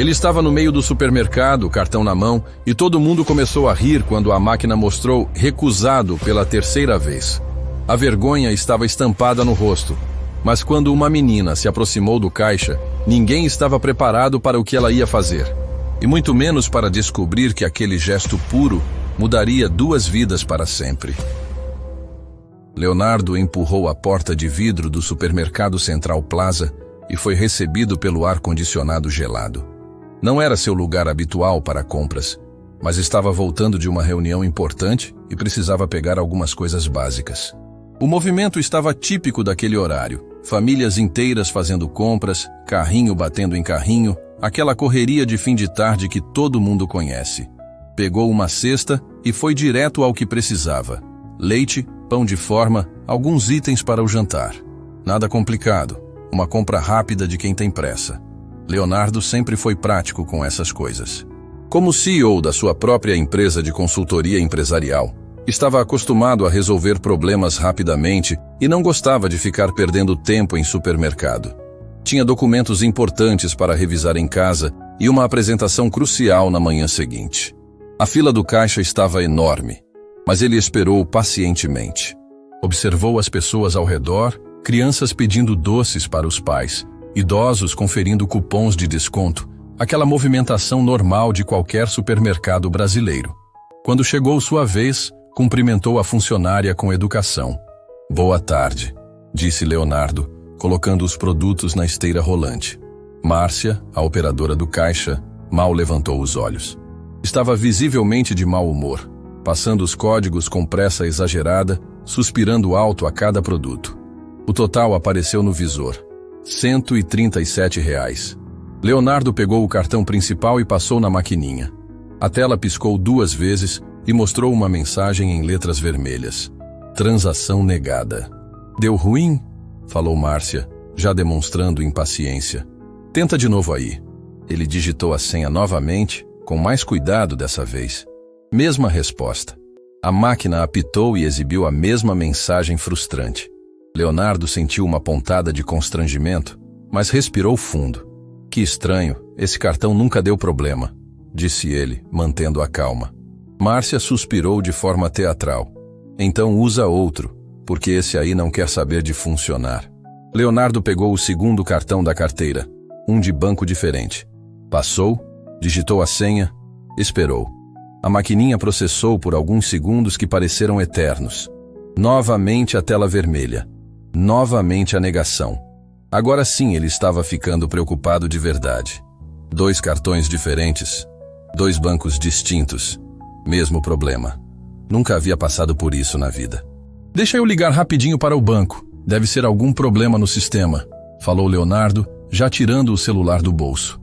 Ele estava no meio do supermercado, cartão na mão, e todo mundo começou a rir quando a máquina mostrou recusado pela terceira vez. A vergonha estava estampada no rosto, mas quando uma menina se aproximou do caixa, ninguém estava preparado para o que ela ia fazer, e muito menos para descobrir que aquele gesto puro mudaria 2 vidas para sempre. Leonardo empurrou a porta de vidro do supermercado Central Plaza e foi recebido pelo ar-condicionado gelado. Não era seu lugar habitual para compras, mas estava voltando de uma reunião importante e precisava pegar algumas coisas básicas. O movimento estava típico daquele horário. Famílias inteiras fazendo compras, carrinho batendo em carrinho, aquela correria de fim de tarde que todo mundo conhece. Pegou uma cesta e foi direto ao que precisava. Leite, pão de forma, alguns itens para o jantar. Nada complicado, uma compra rápida de quem tem pressa. Leonardo sempre foi prático com essas coisas. Como CEO da sua própria empresa de consultoria empresarial, estava acostumado a resolver problemas rapidamente e não gostava de ficar perdendo tempo em supermercado. Tinha documentos importantes para revisar em casa e uma apresentação crucial na manhã seguinte. A fila do caixa estava enorme, mas ele esperou pacientemente. Observou as pessoas ao redor, crianças pedindo doces para os pais, idosos conferindo cupons de desconto, aquela movimentação normal de qualquer supermercado brasileiro. Quando chegou sua vez, cumprimentou a funcionária com educação. "Boa tarde", disse Leonardo, colocando os produtos na esteira rolante. Márcia, a operadora do caixa, mal levantou os olhos. Estava visivelmente de mau humor, passando os códigos com pressa exagerada, suspirando alto a cada produto. O total apareceu no visor. R$ 137. Leonardo pegou o cartão principal e passou na maquininha. A tela piscou 2 vezes e mostrou uma mensagem em letras vermelhas. Transação negada. "Deu ruim?", falou Márcia, já demonstrando impaciência. "Tenta de novo aí." Ele digitou a senha novamente, com mais cuidado dessa vez. Mesma resposta. A máquina apitou e exibiu a mesma mensagem frustrante. Leonardo sentiu uma pontada de constrangimento, mas respirou fundo. "Que estranho, esse cartão nunca deu problema", disse ele, mantendo a calma. Márcia suspirou de forma teatral. "Então usa outro, porque esse aí não quer saber de funcionar." Leonardo pegou o segundo cartão da carteira, um de banco diferente. Passou, digitou a senha, esperou. A maquininha processou por alguns segundos que pareceram eternos. Novamente a tela vermelha. Novamente a negação. Agora sim ele estava ficando preocupado de verdade. 2 cartões diferentes, 2 bancos distintos. Mesmo problema. Nunca havia passado por isso na vida. "Deixa eu ligar rapidinho para o banco. Deve ser algum problema no sistema", falou Leonardo, já tirando o celular do bolso.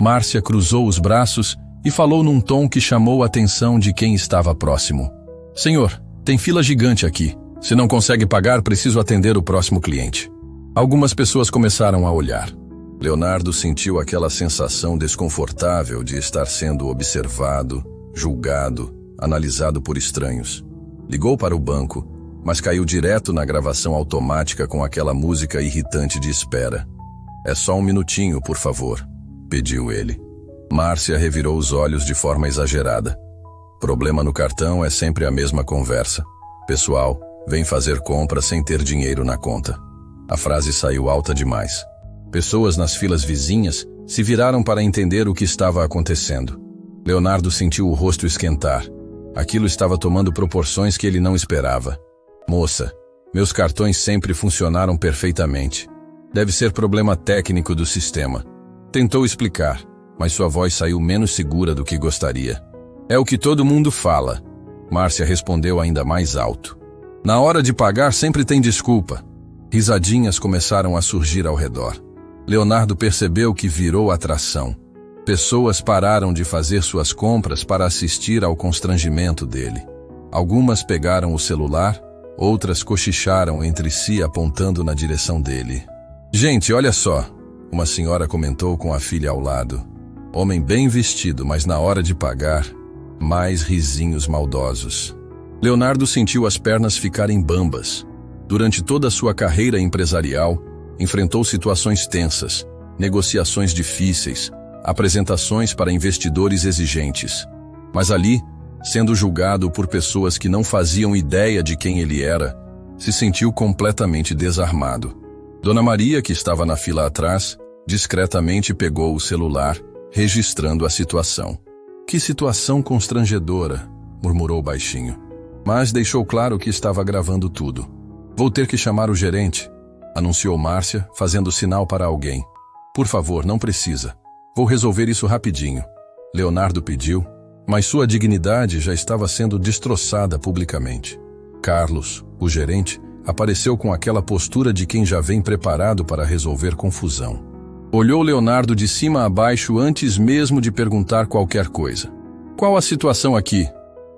Márcia cruzou os braços e falou num tom que chamou a atenção de quem estava próximo. "Senhor, tem fila gigante aqui. Se não consegue pagar, preciso atender o próximo cliente." Algumas pessoas começaram a olhar. Leonardo sentiu aquela sensação desconfortável de estar sendo observado, julgado, analisado por estranhos. Ligou para o banco, mas caiu direto na gravação automática com aquela música irritante de espera. "É só um minutinho, por favor", pediu ele. Márcia revirou os olhos de forma exagerada. "Problema no cartão é sempre a mesma conversa. Pessoal, vem fazer compra sem ter dinheiro na conta." A frase saiu alta demais. Pessoas nas filas vizinhas se viraram para entender o que estava acontecendo. Leonardo sentiu o rosto esquentar. Aquilo estava tomando proporções que ele não esperava. "Moça, meus cartões sempre funcionaram perfeitamente. Deve ser problema técnico do sistema." Tentou explicar, mas sua voz saiu menos segura do que gostaria. "É o que todo mundo fala." Márcia respondeu ainda mais alto. "Na hora de pagar sempre tem desculpa." Risadinhas começaram a surgir ao redor. Leonardo percebeu que virou atração. Pessoas pararam de fazer suas compras para assistir ao constrangimento dele. Algumas pegaram o celular, outras cochicharam entre si apontando na direção dele. "Gente, olha só", uma senhora comentou com a filha ao lado. Homem bem vestido, mas na hora de pagar, mais risinhos maldosos. Leonardo sentiu as pernas ficarem bambas. Durante toda a sua carreira empresarial, enfrentou situações tensas, negociações difíceis, apresentações para investidores exigentes. Mas ali, sendo julgado por pessoas que não faziam ideia de quem ele era, se sentiu completamente desarmado. Dona Maria, que estava na fila atrás, discretamente pegou o celular, registrando a situação. "Que situação constrangedora", murmurou baixinho. Mas deixou claro que estava gravando tudo. "Vou ter que chamar o gerente", anunciou Márcia, fazendo sinal para alguém. "Por favor, não precisa. Vou resolver isso rapidinho", Leonardo pediu, mas sua dignidade já estava sendo destroçada publicamente. Carlos, o gerente, apareceu com aquela postura de quem já vem preparado para resolver confusão. Olhou Leonardo de cima a baixo antes mesmo de perguntar qualquer coisa. "Qual a situação aqui?",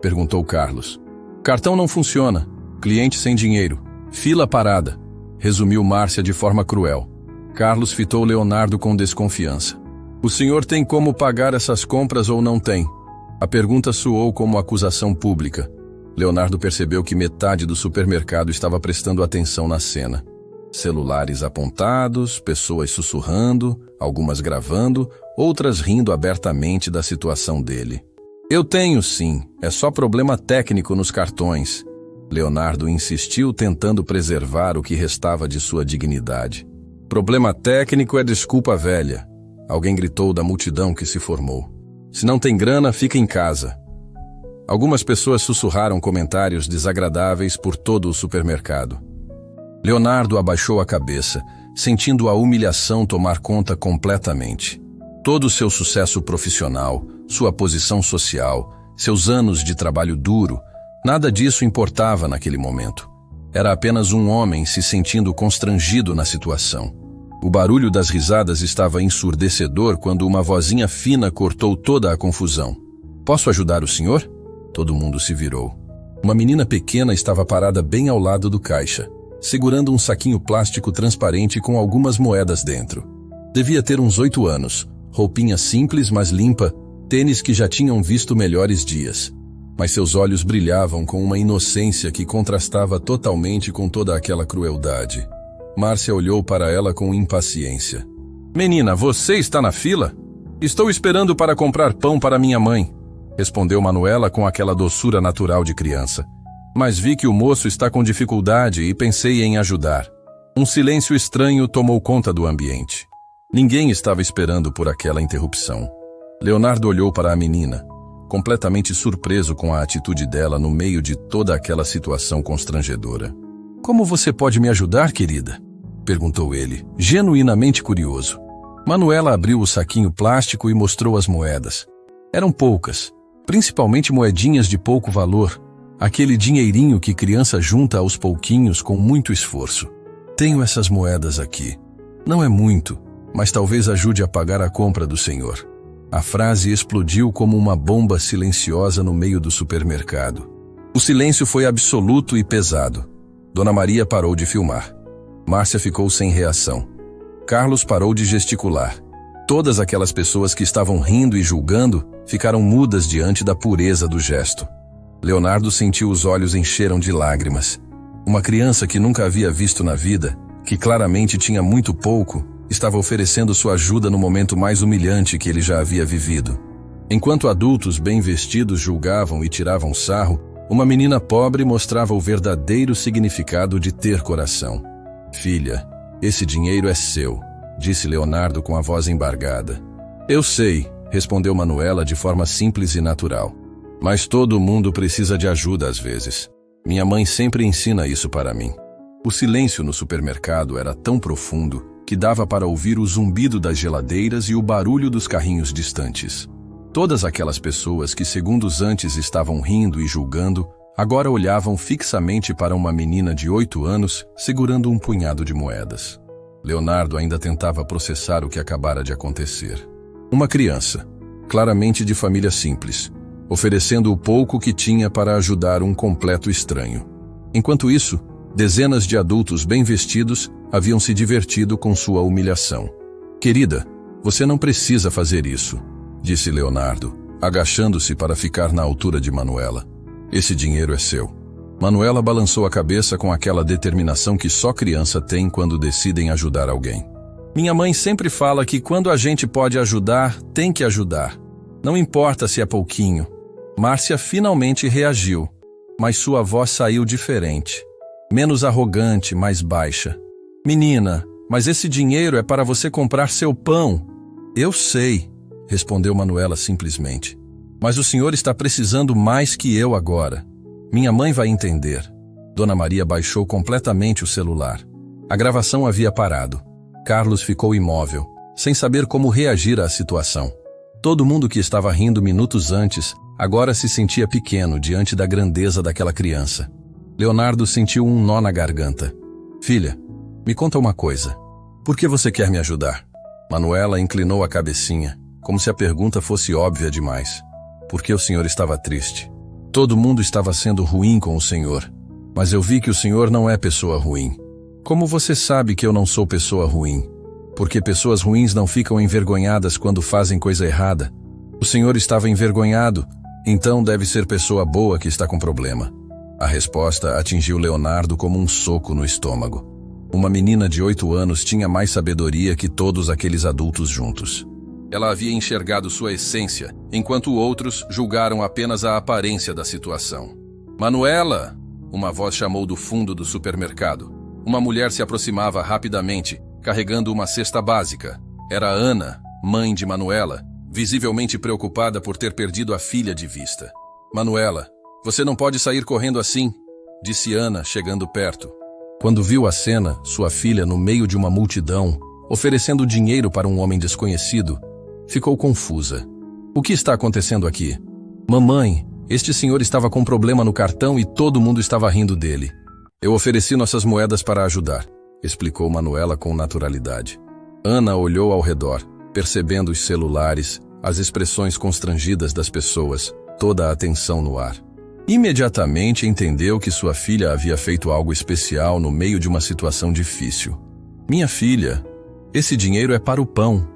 perguntou Carlos. "Cartão não funciona, cliente sem dinheiro, fila parada", resumiu Márcia de forma cruel. Carlos fitou Leonardo com desconfiança. "O senhor tem como pagar essas compras ou não tem?" A pergunta soou como acusação pública. Leonardo percebeu que metade do supermercado estava prestando atenção na cena. Celulares apontados, pessoas sussurrando, algumas gravando, outras rindo abertamente da situação dele. "Eu tenho sim, é só problema técnico nos cartões", Leonardo insistiu, tentando preservar o que restava de sua dignidade. "Problema técnico é desculpa velha", alguém gritou da multidão que se formou. "Se não tem grana, fica em casa." Algumas pessoas sussurraram comentários desagradáveis por todo o supermercado. Leonardo abaixou a cabeça, sentindo a humilhação tomar conta completamente. Todo o seu sucesso profissional, sua posição social, seus anos de trabalho duro, nada disso importava naquele momento. Era apenas um homem se sentindo constrangido na situação. O barulho das risadas estava ensurdecedor quando uma vozinha fina cortou toda a confusão. "Posso ajudar o senhor?" Todo mundo se virou. Uma menina pequena estava parada bem ao lado do caixa, segurando um saquinho plástico transparente com algumas moedas dentro. Devia ter uns 8 anos, roupinha simples mas limpa, tênis que já tinham visto melhores dias. Mas seus olhos brilhavam com uma inocência que contrastava totalmente com toda aquela crueldade. Márcia olhou para ela com impaciência. "Menina, você está na fila? Estou esperando para comprar pão para minha mãe", respondeu Manuela com aquela doçura natural de criança. "Mas vi que o moço está com dificuldade e pensei em ajudar." Um silêncio estranho tomou conta do ambiente. Ninguém estava esperando por aquela interrupção. Leonardo olhou para a menina, completamente surpreso com a atitude dela no meio de toda aquela situação constrangedora. "Como você pode me ajudar, querida?", perguntou ele, genuinamente curioso. Manuela abriu o saquinho plástico e mostrou as moedas. Eram poucas, principalmente moedinhas de pouco valor, aquele dinheirinho que criança junta aos pouquinhos com muito esforço. "Tenho essas moedas aqui. Não é muito, mas talvez ajude a pagar a compra do senhor." A frase explodiu como uma bomba silenciosa no meio do supermercado. O silêncio foi absoluto e pesado. Dona Maria parou de filmar. Márcia ficou sem reação. Carlos parou de gesticular. Todas aquelas pessoas que estavam rindo e julgando ficaram mudas diante da pureza do gesto. Leonardo sentiu os olhos encheram de lágrimas. Uma criança que nunca havia visto na vida, que claramente tinha muito pouco, estava oferecendo sua ajuda no momento mais humilhante que ele já havia vivido. Enquanto adultos bem vestidos julgavam e tiravam sarro, uma menina pobre mostrava o verdadeiro significado de ter coração. "Filha, esse dinheiro é seu", disse Leonardo com a voz embargada. "Eu sei", respondeu Manuela de forma simples e natural. "Mas todo mundo precisa de ajuda às vezes. Minha mãe sempre ensina isso para mim." O silêncio no supermercado era tão profundo que dava para ouvir o zumbido das geladeiras e o barulho dos carrinhos distantes. Todas aquelas pessoas que segundos antes estavam rindo e julgando, agora olhavam fixamente para uma menina de 8 anos segurando um punhado de moedas. Leonardo ainda tentava processar o que acabara de acontecer. Uma criança, claramente de família simples, oferecendo o pouco que tinha para ajudar um completo estranho. Enquanto isso, dezenas de adultos bem vestidos haviam se divertido com sua humilhação. "Querida, você não precisa fazer isso", disse Leonardo, agachando-se para ficar na altura de Manuela. "Esse dinheiro é seu." Manuela balançou a cabeça com aquela determinação que só criança tem quando decidem ajudar alguém. Minha mãe sempre fala que quando a gente pode ajudar, tem que ajudar. Não importa se é pouquinho. Márcia finalmente reagiu, mas sua voz saiu diferente. Menos arrogante, mais baixa. Menina, mas esse dinheiro é para você comprar seu pão. Eu sei, respondeu Manuela simplesmente. Mas o senhor está precisando mais que eu agora. Minha mãe vai entender. Dona Maria baixou completamente o celular. A gravação havia parado. Carlos ficou imóvel, sem saber como reagir à situação. Todo mundo que estava rindo minutos antes, agora se sentia pequeno diante da grandeza daquela criança. Leonardo sentiu um nó na garganta. Filha, me conta uma coisa. Por que você quer me ajudar? Manuela inclinou a cabecinha, como se a pergunta fosse óbvia demais. Porque o senhor estava triste. Todo mundo estava sendo ruim com o senhor, mas eu vi que o senhor não é pessoa ruim. Como você sabe que eu não sou pessoa ruim? Porque pessoas ruins não ficam envergonhadas quando fazem coisa errada. O senhor estava envergonhado, então deve ser pessoa boa que está com problema. A resposta atingiu Leonardo como um soco no estômago. Uma menina de 8 anos tinha mais sabedoria que todos aqueles adultos juntos. Ela havia enxergado sua essência, enquanto outros julgaram apenas a aparência da situação. Manuela! Uma voz chamou do fundo do supermercado. Uma mulher se aproximava rapidamente, carregando uma cesta básica. Era Ana, mãe de Manuela, visivelmente preocupada por ter perdido a filha de vista. Manuela, você não pode sair correndo assim, disse Ana, chegando perto. Quando viu a cena, sua filha no meio de uma multidão, oferecendo dinheiro para um homem desconhecido, ficou confusa. O que está acontecendo aqui? Mamãe, este senhor estava com problema no cartão e todo mundo estava rindo dele. Eu ofereci nossas moedas para ajudar, explicou Manuela com naturalidade. Ana olhou ao redor, percebendo os celulares, as expressões constrangidas das pessoas, toda a atenção no ar. Imediatamente entendeu que sua filha havia feito algo especial no meio de uma situação difícil. Minha filha, esse dinheiro é para o pão,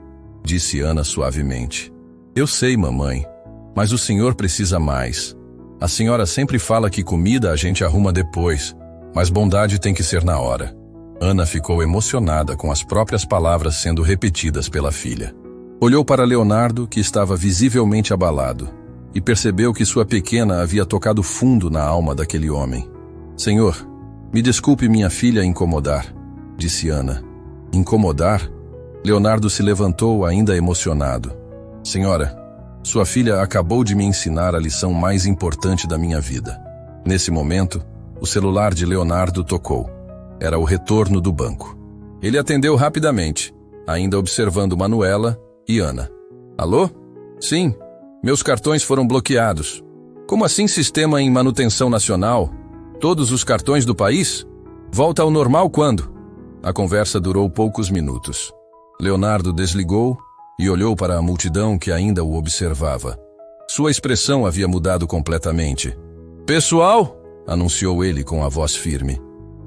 disse Ana suavemente. Eu sei, mamãe, mas o senhor precisa mais. A senhora sempre fala que comida a gente arruma depois, mas bondade tem que ser na hora. Ana ficou emocionada com as próprias palavras sendo repetidas pela filha. Olhou para Leonardo, que estava visivelmente abalado, e percebeu que sua pequena havia tocado fundo na alma daquele homem. Senhor, me desculpe minha filha incomodar, disse Ana. Incomodar? Leonardo se levantou ainda emocionado. Senhora, sua filha acabou de me ensinar a lição mais importante da minha vida. Nesse momento, o celular de Leonardo tocou. Era o retorno do banco. Ele atendeu rapidamente, ainda observando Manuela e Ana. Alô? Sim, meus cartões foram bloqueados. Como assim sistema em manutenção nacional? Todos os cartões do país? Volta ao normal quando? A conversa durou poucos minutos. Leonardo desligou e olhou para a multidão que ainda o observava. Sua expressão havia mudado completamente. Pessoal, anunciou ele com a voz firme.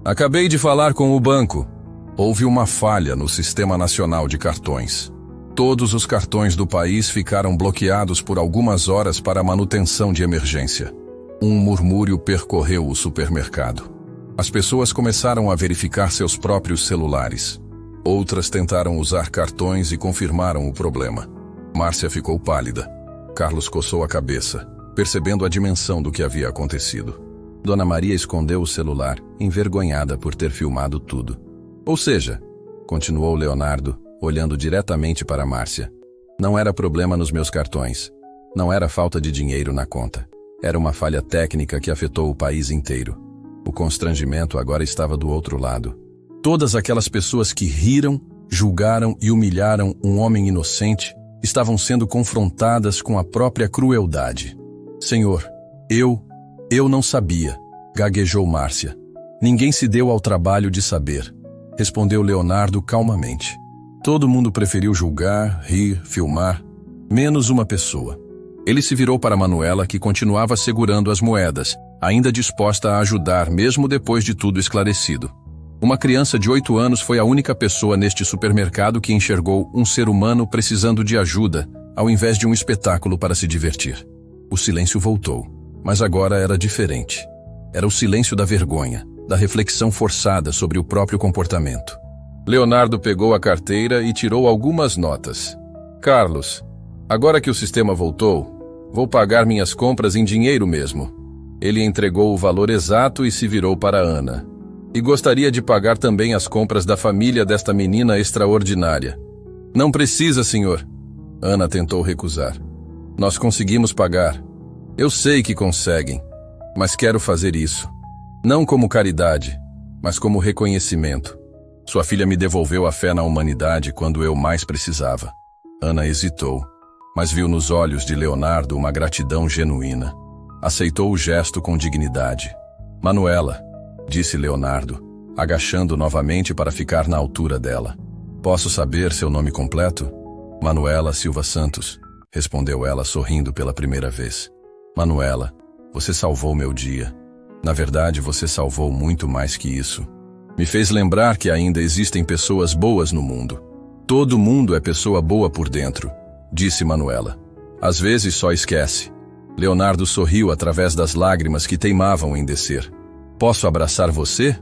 Acabei de falar com o banco. Houve uma falha no Sistema Nacional de Cartões. Todos os cartões do país ficaram bloqueados por algumas horas para manutenção de emergência. Um murmúrio percorreu o supermercado. As pessoas começaram a verificar seus próprios celulares. Outras tentaram usar cartões e confirmaram o problema. Márcia ficou pálida. Carlos coçou a cabeça, percebendo a dimensão do que havia acontecido. Dona Maria escondeu o celular, envergonhada por ter filmado tudo. Ou seja, continuou Leonardo, olhando diretamente para Márcia, não era problema nos meus cartões. Não era falta de dinheiro na conta. Era uma falha técnica que afetou o país inteiro. O constrangimento agora estava do outro lado. Todas aquelas pessoas que riram, julgaram e humilharam um homem inocente estavam sendo confrontadas com a própria crueldade. Senhor, eu não sabia, gaguejou Márcia. Ninguém se deu ao trabalho de saber, respondeu Leonardo calmamente. Todo mundo preferiu julgar, rir, filmar, menos uma pessoa. Ele se virou para Manuela, que continuava segurando as moedas, ainda disposta a ajudar mesmo depois de tudo esclarecido. Uma criança de 8 anos foi a única pessoa neste supermercado que enxergou um ser humano precisando de ajuda, ao invés de um espetáculo para se divertir. O silêncio voltou, mas agora era diferente. Era o silêncio da vergonha, da reflexão forçada sobre o próprio comportamento. Leonardo pegou a carteira e tirou algumas notas. Carlos, agora que o sistema voltou, vou pagar minhas compras em dinheiro mesmo. Ele entregou o valor exato e se virou para Ana. E gostaria de pagar também as compras da família desta menina extraordinária. Não precisa, senhor. Ana tentou recusar. Nós conseguimos pagar. Eu sei que conseguem, mas quero fazer isso. Não como caridade, mas como reconhecimento. Sua filha me devolveu a fé na humanidade quando eu mais precisava. Ana hesitou, mas viu nos olhos de Leonardo uma gratidão genuína. Aceitou o gesto com dignidade. Manuela, disse Leonardo, agachando novamente para ficar na altura dela. Posso saber seu nome completo? Manuela Silva Santos, respondeu ela sorrindo pela primeira vez. Manuela, você salvou meu dia. Na verdade, você salvou muito mais que isso. Me fez lembrar que ainda existem pessoas boas no mundo. Todo mundo é pessoa boa por dentro, disse Manuela. Às vezes só esquece. Leonardo sorriu através das lágrimas que teimavam em descer. Posso abraçar você?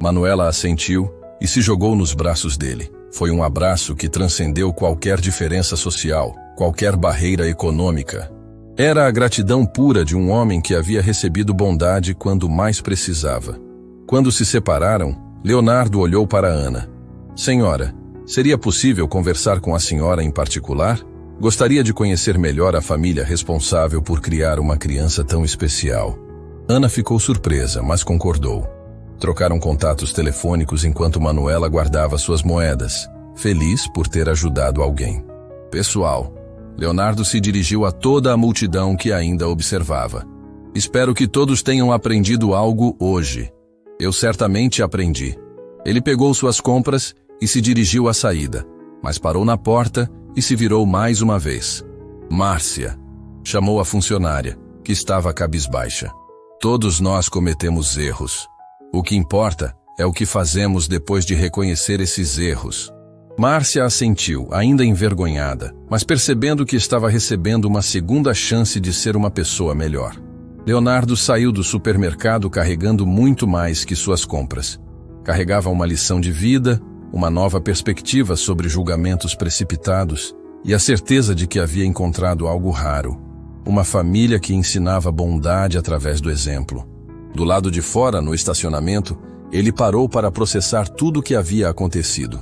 Manuela assentiu e se jogou nos braços dele. Foi um abraço que transcendeu qualquer diferença social, qualquer barreira econômica. Era a gratidão pura de um homem que havia recebido bondade quando mais precisava. Quando se separaram, Leonardo olhou para Ana. Senhora, seria possível conversar com a senhora em particular? Gostaria de conhecer melhor a família responsável por criar uma criança tão especial. Ana ficou surpresa, mas concordou. Trocaram contatos telefônicos enquanto Manuela guardava suas moedas, feliz por ter ajudado alguém. Pessoal, Leonardo se dirigiu a toda a multidão que ainda observava. Espero que todos tenham aprendido algo hoje. Eu certamente aprendi. Ele pegou suas compras e se dirigiu à saída, mas parou na porta e se virou mais uma vez. Márcia, chamou a funcionária, que estava cabisbaixa. Todos nós cometemos erros. O que importa é o que fazemos depois de reconhecer esses erros. Márcia assentiu, ainda envergonhada, mas percebendo que estava recebendo uma segunda chance de ser uma pessoa melhor. Leonardo saiu do supermercado carregando muito mais que suas compras. Carregava uma lição de vida, uma nova perspectiva sobre julgamentos precipitados e a certeza de que havia encontrado algo raro. Uma família que ensinava bondade através do exemplo. Do lado de fora, no estacionamento, ele parou para processar tudo o que havia acontecido.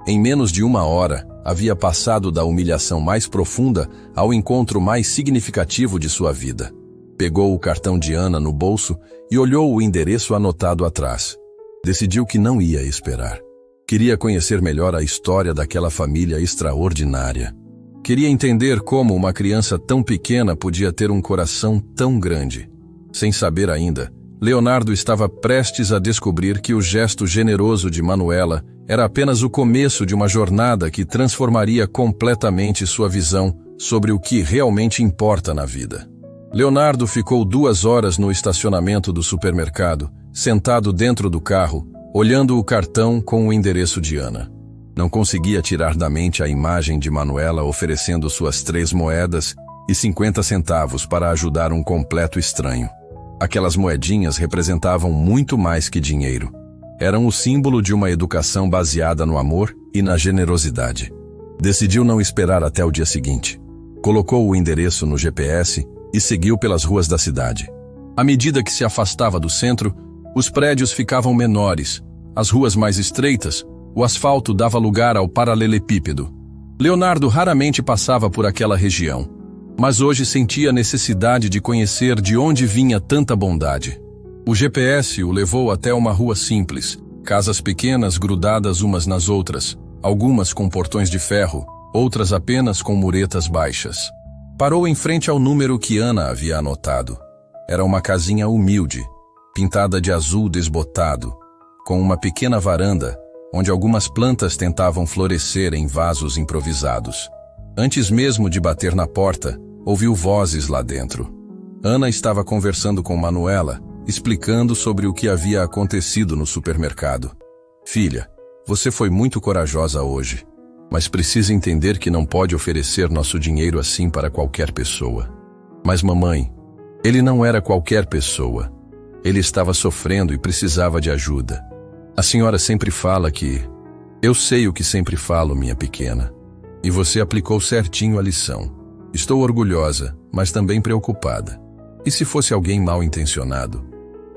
Em menos de 1 hora, havia passado da humilhação mais profunda ao encontro mais significativo de sua vida. Pegou o cartão de Ana no bolso e olhou o endereço anotado atrás. Decidiu que não ia esperar. Queria conhecer melhor a história daquela família extraordinária. Queria entender como uma criança tão pequena podia ter um coração tão grande. Sem saber ainda, Leonardo estava prestes a descobrir que o gesto generoso de Manuela era apenas o começo de uma jornada que transformaria completamente sua visão sobre o que realmente importa na vida. Leonardo ficou 2 horas no estacionamento do supermercado, sentado dentro do carro, olhando o cartão com o endereço de Ana. Não conseguia tirar da mente a imagem de Manuela oferecendo suas 3 moedas e 50 centavos para ajudar um completo estranho. Aquelas moedinhas representavam muito mais que dinheiro. Eram o símbolo de uma educação baseada no amor e na generosidade. Decidiu não esperar até o dia seguinte. Colocou o endereço no GPS e seguiu pelas ruas da cidade. À medida que se afastava do centro, os prédios ficavam menores, as ruas mais estreitas, o asfalto dava lugar ao paralelepípedo. Leonardo raramente passava por aquela região, mas hoje sentia a necessidade de conhecer de onde vinha tanta bondade. O GPS o levou até uma rua simples, casas pequenas grudadas umas nas outras, algumas com portões de ferro, outras apenas com muretas baixas. Parou em frente ao número que Ana havia anotado. Era uma casinha humilde, pintada de azul desbotado, com uma pequena varanda, onde algumas plantas tentavam florescer em vasos improvisados. Antes mesmo de bater na porta, ouviu vozes lá dentro. Ana estava conversando com Manuela, explicando sobre o que havia acontecido no supermercado. Filha, você foi muito corajosa hoje, mas precisa entender que não pode oferecer nosso dinheiro assim para qualquer pessoa. Mas mamãe, ele não era qualquer pessoa. Ele estava sofrendo e precisava de ajuda. A senhora sempre fala que... Eu sei o que sempre falo, minha pequena. E você aplicou certinho a lição. Estou orgulhosa, mas também preocupada. E se fosse alguém mal intencionado?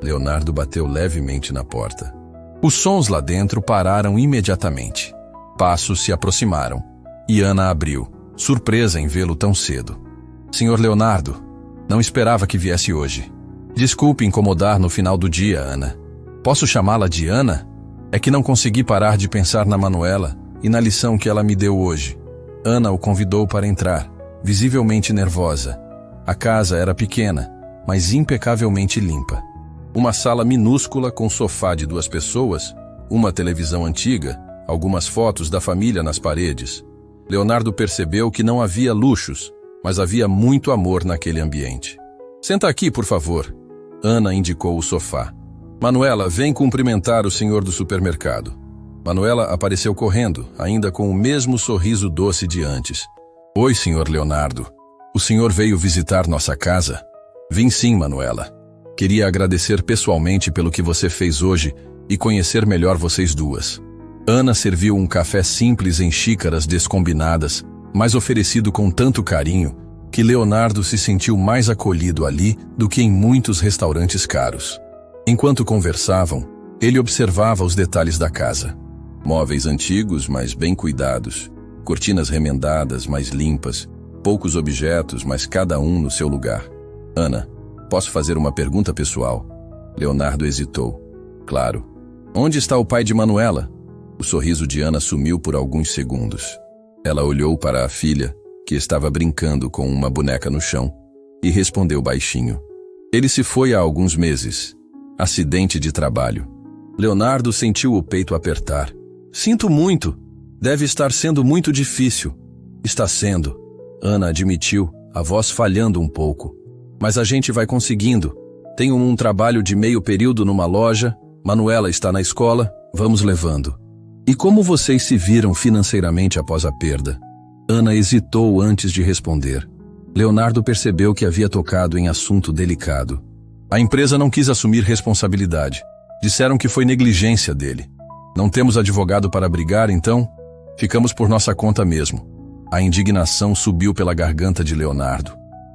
Leonardo bateu levemente na porta. Os sons lá dentro pararam imediatamente. Passos se aproximaram. E Ana abriu, surpresa em vê-lo tão cedo. Senhor Leonardo, não esperava que viesse hoje. Desculpe incomodar no final do dia, Ana. Posso chamá-la de Ana? É que não consegui parar de pensar na Manuela e na lição que ela me deu hoje. Ana o convidou para entrar, visivelmente nervosa. A casa era pequena, mas impecavelmente limpa. Uma sala minúscula com sofá de 2 pessoas, uma televisão antiga, algumas fotos da família nas paredes. Leonardo percebeu que não havia luxos, mas havia muito amor naquele ambiente. Senta aqui, por favor. Ana indicou o sofá. Manuela, vem cumprimentar o senhor do supermercado. Manuela apareceu correndo, ainda com o mesmo sorriso doce de antes. Oi, senhor Leonardo. O senhor veio visitar nossa casa? Vim sim, Manuela. Queria agradecer pessoalmente pelo que você fez hoje e conhecer melhor vocês duas. Ana serviu um café simples em xícaras descombinadas, mas oferecido com tanto carinho, que Leonardo se sentiu mais acolhido ali do que em muitos restaurantes caros. Enquanto conversavam, ele observava os detalhes da casa. Móveis antigos, mas bem cuidados. Cortinas remendadas, mas limpas. Poucos objetos, mas cada um no seu lugar. Ana, posso fazer uma pergunta pessoal? Leonardo hesitou. Claro. Onde está o pai de Manuela? O sorriso de Ana sumiu por alguns segundos. Ela olhou para a filha, que estava brincando com uma boneca no chão, e respondeu baixinho. Ele se foi há alguns meses. Acidente de trabalho. Leonardo sentiu o peito apertar. Sinto muito. Deve estar sendo muito difícil. Está sendo. Ana admitiu, a voz falhando um pouco. Mas a gente vai conseguindo. Tenho um trabalho de meio período numa loja. Manuela está na escola. Vamos levando. E como vocês se viram financeiramente após a perda? Ana hesitou antes de responder. Leonardo percebeu que havia tocado em assunto delicado. A empresa não quis assumir responsabilidade. Disseram que foi negligência dele. Não temos advogado para brigar, então? Ficamos por nossa conta mesmo. A indignação subiu pela garganta de Leonardo.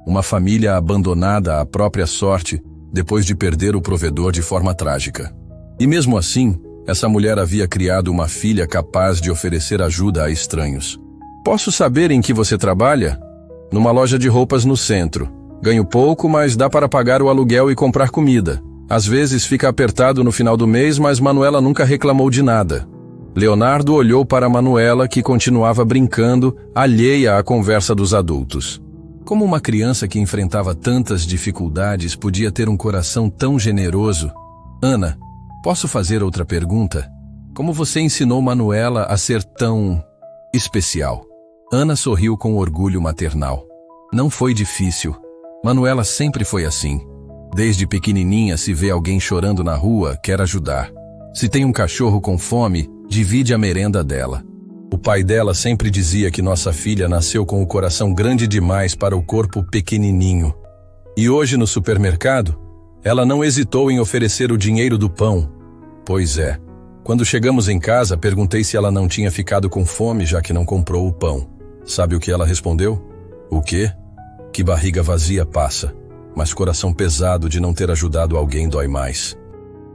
Uma família abandonada à própria sorte depois de perder o provedor de forma trágica. E mesmo assim, essa mulher havia criado uma filha capaz de oferecer ajuda a estranhos. Posso saber em que você trabalha? Numa loja de roupas no centro. Ganho pouco, mas dá para pagar o aluguel e comprar comida. Às vezes fica apertado no final do mês, mas Manuela nunca reclamou de nada. Leonardo olhou para Manuela, que continuava brincando, alheia à conversa dos adultos. Como uma criança que enfrentava tantas dificuldades podia ter um coração tão generoso? Ana, posso fazer outra pergunta? Como você ensinou Manuela a ser tão especial? Ana sorriu com orgulho maternal. Não foi difícil. Manuela sempre foi assim. Desde pequenininha, se vê alguém chorando na rua, quer ajudar. Se tem um cachorro com fome, divide a merenda dela. O pai dela sempre dizia que nossa filha nasceu com o coração grande demais para o corpo pequenininho. E hoje no supermercado, ela não hesitou em oferecer o dinheiro do pão. Pois é, quando chegamos em casa, perguntei se ela não tinha ficado com fome já que não comprou o pão. Sabe o que ela respondeu? O quê? Que barriga vazia passa, mas coração pesado de não ter ajudado alguém dói mais.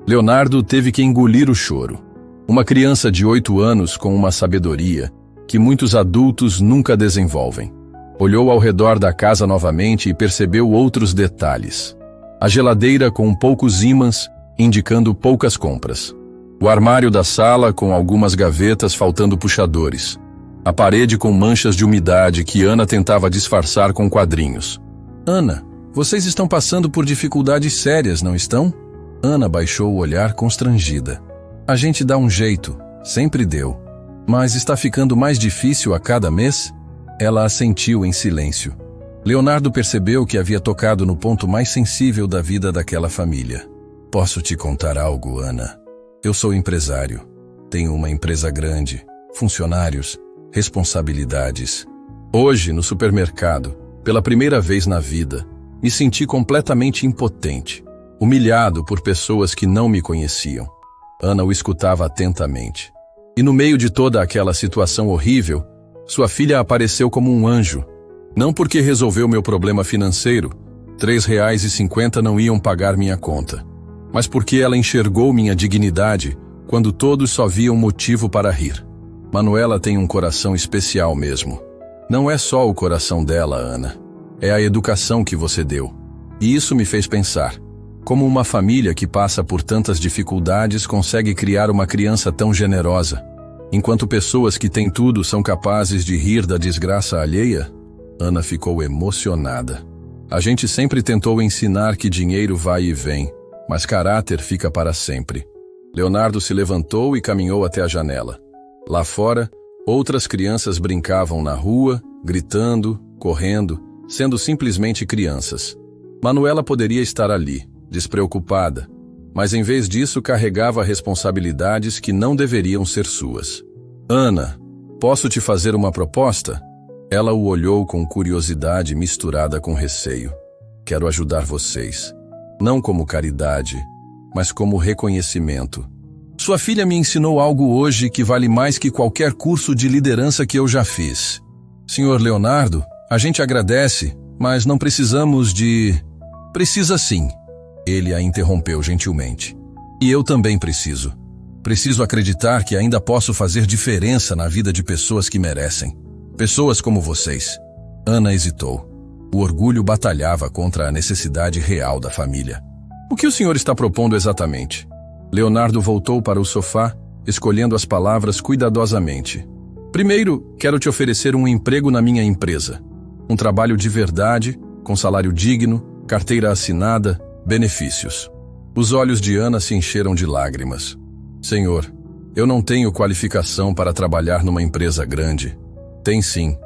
Leonardo teve que engolir o choro. Uma criança de 8 anos com uma sabedoria que muitos adultos nunca desenvolvem. Olhou ao redor da casa novamente e percebeu outros detalhes. A geladeira com poucos ímãs, indicando poucas compras. O armário da sala com algumas gavetas faltando puxadores. A parede com manchas de umidade que Ana tentava disfarçar com quadrinhos. Ana, vocês estão passando por dificuldades sérias, não estão? Ana baixou o olhar constrangida. A gente dá um jeito, sempre deu. Mas está ficando mais difícil a cada mês? Ela assentiu em silêncio. Leonardo percebeu que havia tocado no ponto mais sensível da vida daquela família. Posso te contar algo, Ana? Eu sou empresário. Tenho uma empresa grande, funcionários, responsabilidades. Hoje, no supermercado, pela primeira vez na vida, me senti completamente impotente, humilhado por pessoas que não me conheciam. Ana o escutava atentamente. E no meio de toda aquela situação horrível, sua filha apareceu como um anjo. Não porque resolveu meu problema financeiro, R$3,50 não iam pagar minha conta, mas porque ela enxergou minha dignidade quando todos só viam motivo para rir. Manuela tem um coração especial mesmo. Não é só o coração dela, Ana. É a educação que você deu. E isso me fez pensar, como uma família que passa por tantas dificuldades consegue criar uma criança tão generosa, enquanto pessoas que têm tudo são capazes de rir da desgraça alheia? Ana ficou emocionada. A gente sempre tentou ensinar que dinheiro vai e vem, mas caráter fica para sempre. Leonardo se levantou e caminhou até a janela. Lá fora, outras crianças brincavam na rua, gritando, correndo, sendo simplesmente crianças. Manuela poderia estar ali, despreocupada, mas em vez disso carregava responsabilidades que não deveriam ser suas. Ana, posso te fazer uma proposta? Ela o olhou com curiosidade misturada com receio. Quero ajudar vocês. Não como caridade, mas como reconhecimento. Sua filha me ensinou algo hoje que vale mais que qualquer curso de liderança que eu já fiz. Senhor Leonardo, a gente agradece, mas não precisamos de... Precisa sim. Ele a interrompeu gentilmente. E eu também preciso. Preciso acreditar que ainda posso fazer diferença na vida de pessoas que merecem. Pessoas como vocês. Ana hesitou. O orgulho batalhava contra a necessidade real da família. O que o senhor está propondo exatamente? Leonardo voltou para o sofá, escolhendo as palavras cuidadosamente. Primeiro, quero te oferecer um emprego na minha empresa. Um trabalho de verdade, com salário digno, carteira assinada, benefícios. Os olhos de Ana se encheram de lágrimas. Senhor, eu não tenho qualificação para trabalhar numa empresa grande. Tem sim.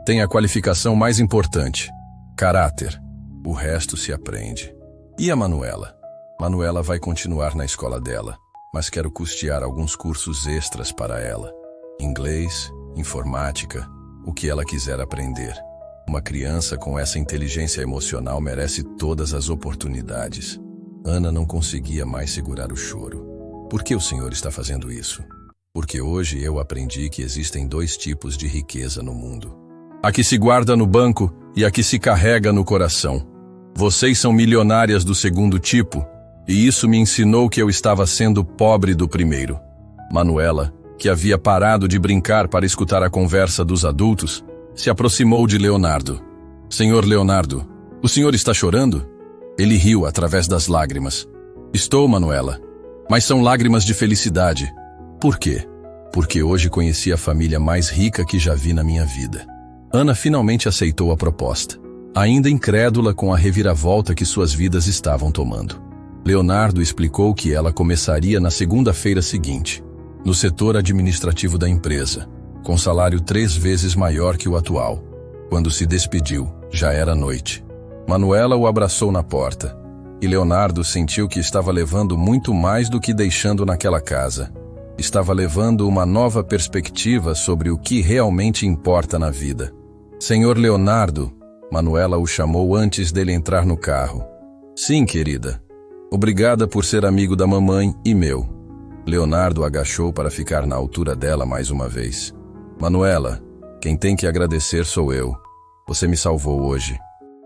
Tem a qualificação mais importante. Caráter. O resto se aprende. E a Manuela? Manuela vai continuar na escola dela, mas quero custear alguns cursos extras para ela. Inglês, informática, o que ela quiser aprender. Uma criança com essa inteligência emocional merece todas as oportunidades. Ana não conseguia mais segurar o choro. Por que o senhor está fazendo isso? Porque hoje eu aprendi que existem dois tipos de riqueza no mundo. A que se guarda no banco e a que se carrega no coração. Vocês são milionárias do segundo tipo, e isso me ensinou que eu estava sendo pobre do primeiro. Manuela, que havia parado de brincar para escutar a conversa dos adultos, se aproximou de Leonardo. Senhor Leonardo, o senhor está chorando? Ele riu através das lágrimas. Estou, Manuela, mas são lágrimas de felicidade. Por quê? Porque hoje conheci a família mais rica que já vi na minha vida. Ana finalmente aceitou a proposta, ainda incrédula com a reviravolta que suas vidas estavam tomando. Leonardo explicou que ela começaria na segunda-feira seguinte, no setor administrativo da empresa, com salário 3 vezes maior que o atual. Quando se despediu, já era noite. Manuela o abraçou na porta, e Leonardo sentiu que estava levando muito mais do que deixando naquela casa. Estava levando uma nova perspectiva sobre o que realmente importa na vida. Senhor Leonardo, Manuela o chamou antes dele entrar no carro. Sim, querida. Obrigada por ser amigo da mamãe e meu. Leonardo agachou para ficar na altura dela mais uma vez. Manuela, quem tem que agradecer sou eu. Você me salvou hoje.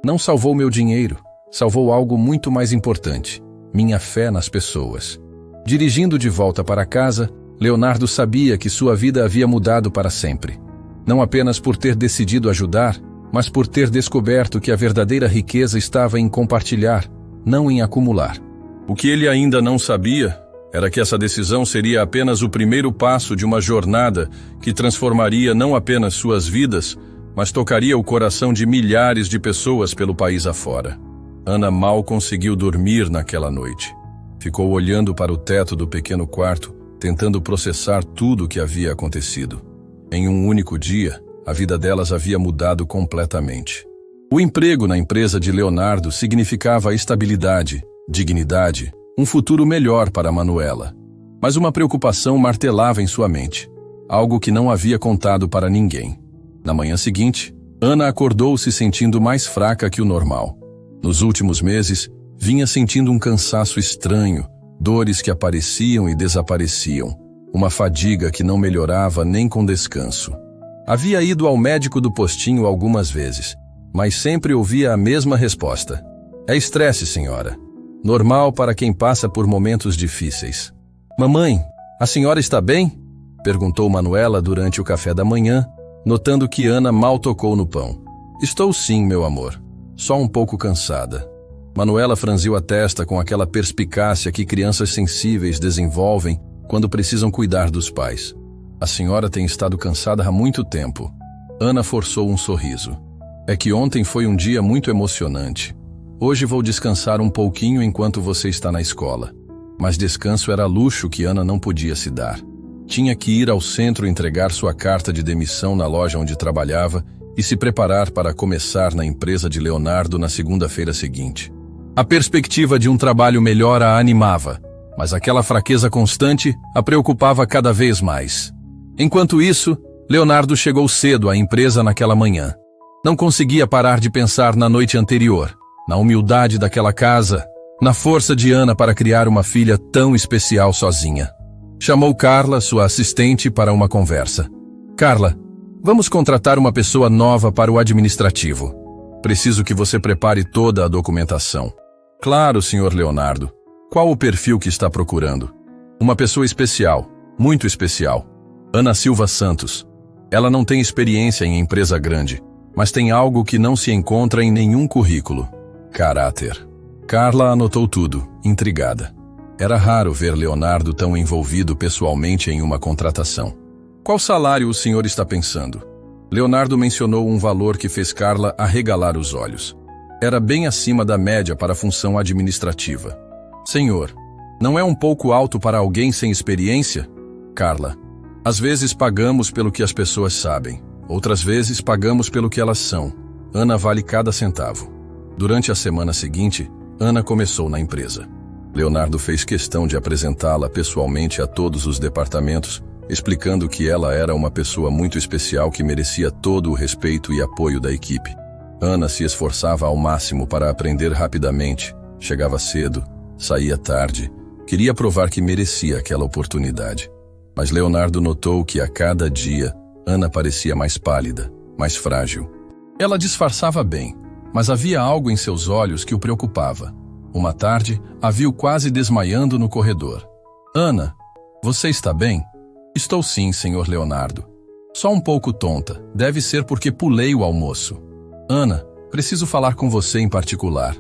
Não salvou meu dinheiro, salvou algo muito mais importante, minha fé nas pessoas. Dirigindo de volta para casa, Leonardo sabia que sua vida havia mudado para sempre. Não apenas por ter decidido ajudar, mas por ter descoberto que a verdadeira riqueza estava em compartilhar, não em acumular. O que ele ainda não sabia era que essa decisão seria apenas o primeiro passo de uma jornada que transformaria não apenas suas vidas, mas tocaria o coração de milhares de pessoas pelo país afora. Ana mal conseguiu dormir naquela noite. Ficou olhando para o teto do pequeno quarto, tentando processar tudo o que havia acontecido. Em um único dia, a vida delas havia mudado completamente. O emprego na empresa de Leonardo significava estabilidade, dignidade, um futuro melhor para Manuela. Mas uma preocupação martelava em sua mente, algo que não havia contado para ninguém. Na manhã seguinte, Ana acordou se sentindo mais fraca que o normal. Nos últimos meses, vinha sentindo um cansaço estranho, dores que apareciam e desapareciam, uma fadiga que não melhorava nem com descanso. Havia ido ao médico do postinho algumas vezes, mas sempre ouvia a mesma resposta. É estresse, senhora. Normal para quem passa por momentos difíceis. Mamãe, a senhora está bem? Perguntou Manuela durante o café da manhã, notando que Ana mal tocou no pão. Estou sim, meu amor. Só um pouco cansada. Manuela franziu a testa com aquela perspicácia que crianças sensíveis desenvolvem quando precisam cuidar dos pais. A senhora tem estado cansada há muito tempo. Ana forçou um sorriso. É que ontem foi um dia muito emocionante. Hoje vou descansar um pouquinho enquanto você está na escola. Mas descanso era luxo que Ana não podia se dar. Tinha que ir ao centro entregar sua carta de demissão na loja onde trabalhava e se preparar para começar na empresa de Leonardo na segunda-feira seguinte. A perspectiva de um trabalho melhor a animava, mas aquela fraqueza constante a preocupava cada vez mais. Enquanto isso, Leonardo chegou cedo à empresa naquela manhã. Não conseguia parar de pensar na noite anterior, na humildade daquela casa, na força de Ana para criar uma filha tão especial sozinha. Chamou Carla, sua assistente, para uma conversa. Carla, vamos contratar uma pessoa nova para o administrativo. Preciso que você prepare toda a documentação. Claro, senhor Leonardo. Qual o perfil que está procurando? Uma pessoa especial, muito especial. Ana Silva Santos. Ela não tem experiência em empresa grande, mas tem algo que não se encontra em nenhum currículo. Caráter. Carla anotou tudo, intrigada. Era raro ver Leonardo tão envolvido pessoalmente em uma contratação. Qual salário o senhor está pensando? Leonardo mencionou um valor que fez Carla arregalar os olhos. Era bem acima da média para a função administrativa. Senhor, não é um pouco alto para alguém sem experiência? Carla, às vezes pagamos pelo que as pessoas sabem, outras vezes pagamos pelo que elas são. Ana vale cada centavo. Durante a semana seguinte, Ana começou na empresa. Leonardo fez questão de apresentá-la pessoalmente a todos os departamentos, explicando que ela era uma pessoa muito especial que merecia todo o respeito e apoio da equipe. Ana se esforçava ao máximo para aprender rapidamente, chegava cedo, saía tarde, queria provar que merecia aquela oportunidade. Mas Leonardo notou que a cada dia, Ana parecia mais pálida, mais frágil. Ela disfarçava bem, mas havia algo em seus olhos que o preocupava. Uma tarde, a viu quase desmaiando no corredor. Ana, você está bem? Estou sim, senhor Leonardo. Só um pouco tonta, deve ser porque pulei o almoço. Ana, preciso falar com você em particular.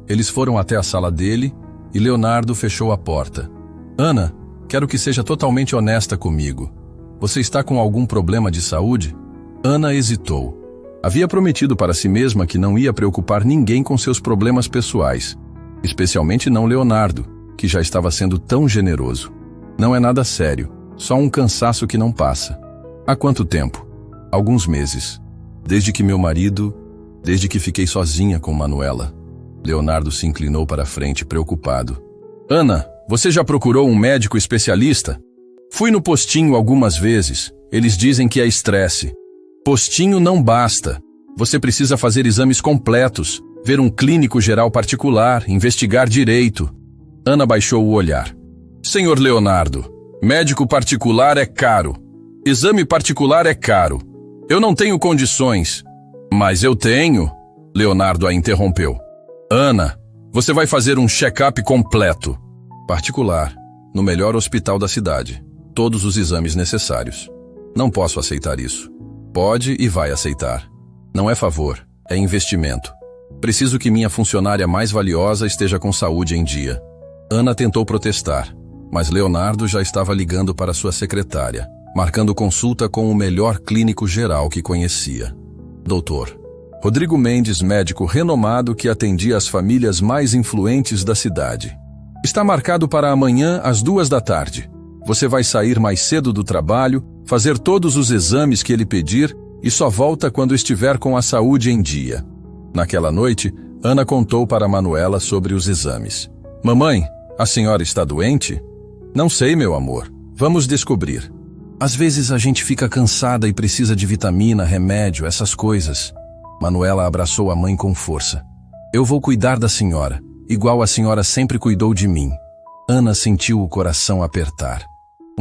Eles foram até a sala dele e Leonardo fechou a porta. Ana, quero que seja totalmente honesta comigo. Você está com algum problema de saúde? Ana hesitou. Havia prometido para si mesma que não ia preocupar ninguém com seus problemas pessoais, especialmente não Leonardo, que já estava sendo tão generoso. Não é nada sério, só um cansaço que não passa. Há quanto tempo? Alguns meses. Desde que fiquei sozinha com Manuela. Leonardo se inclinou para a frente, preocupado. Ana, você já procurou um médico especialista? Fui no postinho algumas vezes. Eles dizem que é estresse. Postinho não basta. Você precisa fazer exames completos, ver um clínico geral particular, investigar direito. Ana baixou o olhar. Senhor Leonardo, médico particular é caro. Exame particular é caro. Eu não tenho condições. Mas eu tenho. Leonardo a interrompeu. Ana, você vai fazer um check-up completo. Particular, no melhor hospital da cidade. Todos os exames necessários. Não posso aceitar isso. Pode e vai aceitar. Não é favor, é investimento. Preciso que minha funcionária mais valiosa esteja com saúde em dia. Ana tentou protestar, mas Leonardo já estava ligando para sua secretária, marcando consulta com o melhor clínico geral que conhecia. Doutor Rodrigo Mendes, médico renomado que atendia as famílias mais influentes da cidade. Está marcado para amanhã às 14h. Você vai sair mais cedo do trabalho, fazer todos os exames que ele pedir e só volta quando estiver com a saúde em dia. Naquela noite, Ana contou para Manuela sobre os exames. Mamãe, a senhora está doente? Não sei, meu amor. Vamos descobrir. Às vezes a gente fica cansada e precisa de vitamina, remédio, essas coisas. Manuela abraçou a mãe com força. Eu vou cuidar da senhora, igual a senhora sempre cuidou de mim. Ana sentiu o coração apertar.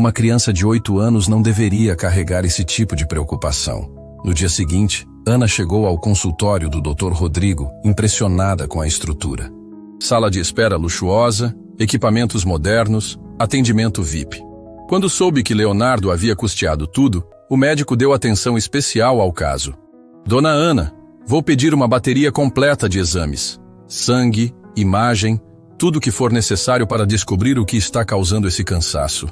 Uma criança de 8 anos não deveria carregar esse tipo de preocupação. No dia seguinte, Ana chegou ao consultório do Dr. Rodrigo, impressionada com a estrutura. Sala de espera luxuosa, equipamentos modernos, atendimento VIP. Quando soube que Leonardo havia custeado tudo, o médico deu atenção especial ao caso. Dona Ana, vou pedir uma bateria completa de exames. Sangue, imagem, tudo o que for necessário para descobrir o que está causando esse cansaço.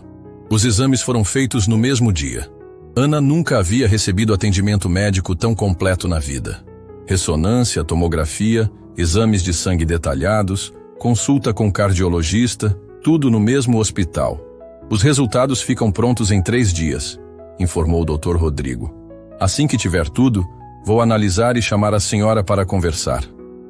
Os exames foram feitos no mesmo dia. Ana nunca havia recebido atendimento médico tão completo na vida. Ressonância, tomografia, exames de sangue detalhados, consulta com cardiologista, tudo no mesmo hospital. Os resultados ficam prontos em 3 dias, informou o Dr. Rodrigo. Assim que tiver tudo, vou analisar e chamar a senhora para conversar.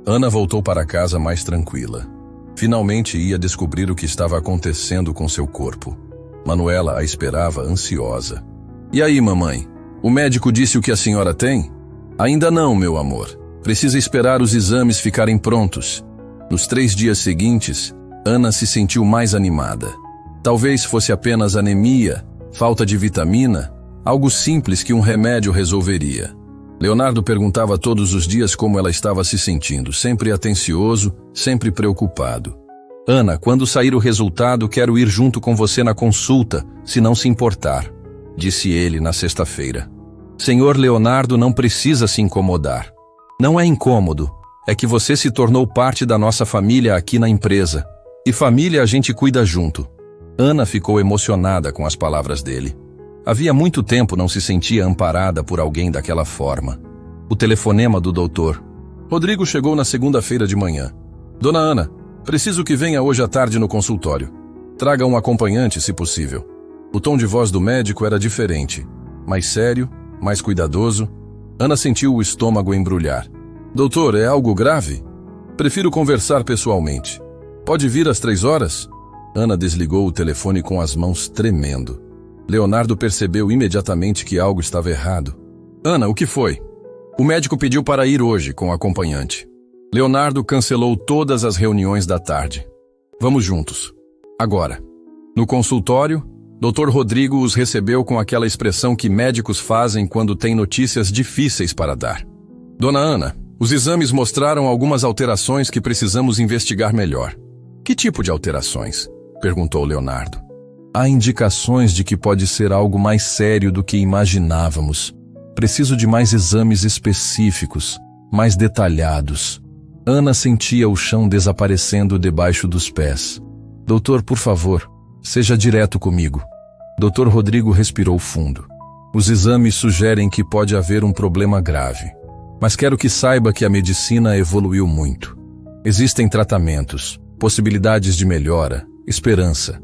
Ana voltou para casa mais tranquila. Finalmente ia descobrir o que estava acontecendo com seu corpo. Manuela a esperava ansiosa. E aí, mamãe? O médico disse o que a senhora tem? Ainda não, meu amor. Precisa esperar os exames ficarem prontos. Nos 3 dias seguintes, Ana se sentiu mais animada. Talvez fosse apenas anemia, falta de vitamina, algo simples que um remédio resolveria. Leonardo perguntava todos os dias como ela estava se sentindo, sempre atencioso, sempre preocupado. Ana, quando sair o resultado, quero ir junto com você na consulta, se não se importar, disse ele na sexta-feira. Senhor Leonardo não precisa se incomodar. Não é incômodo, é que você se tornou parte da nossa família aqui na empresa. E família a gente cuida junto. Ana ficou emocionada com as palavras dele. Havia muito tempo não se sentia amparada por alguém daquela forma. O telefonema do doutor. Rodrigo chegou na segunda-feira de manhã. Dona Ana, preciso que venha hoje à tarde no consultório. Traga um acompanhante, se possível. O tom de voz do médico era diferente. Mais sério, mais cuidadoso. Ana sentiu o estômago embrulhar. Doutor, é algo grave? Prefiro conversar pessoalmente. Pode vir às 3 horas? Ana desligou o telefone com as mãos tremendo. Leonardo percebeu imediatamente que algo estava errado. Ana, o que foi? O médico pediu para ir hoje com o acompanhante. Leonardo cancelou todas as reuniões da tarde. Vamos juntos. Agora. No consultório, Dr. Rodrigo os recebeu com aquela expressão que médicos fazem quando têm notícias difíceis para dar. Dona Ana, os exames mostraram algumas alterações que precisamos investigar melhor. Que tipo de alterações? Perguntou Leonardo. Há indicações de que pode ser algo mais sério do que imaginávamos. Preciso de mais exames específicos, mais detalhados. Ana sentia o chão desaparecendo debaixo dos pés. Doutor, por favor, seja direto comigo. Dr. Rodrigo respirou fundo. Os exames sugerem que pode haver um problema grave. Mas quero que saiba que a medicina evoluiu muito. Existem tratamentos, possibilidades de melhora, esperança.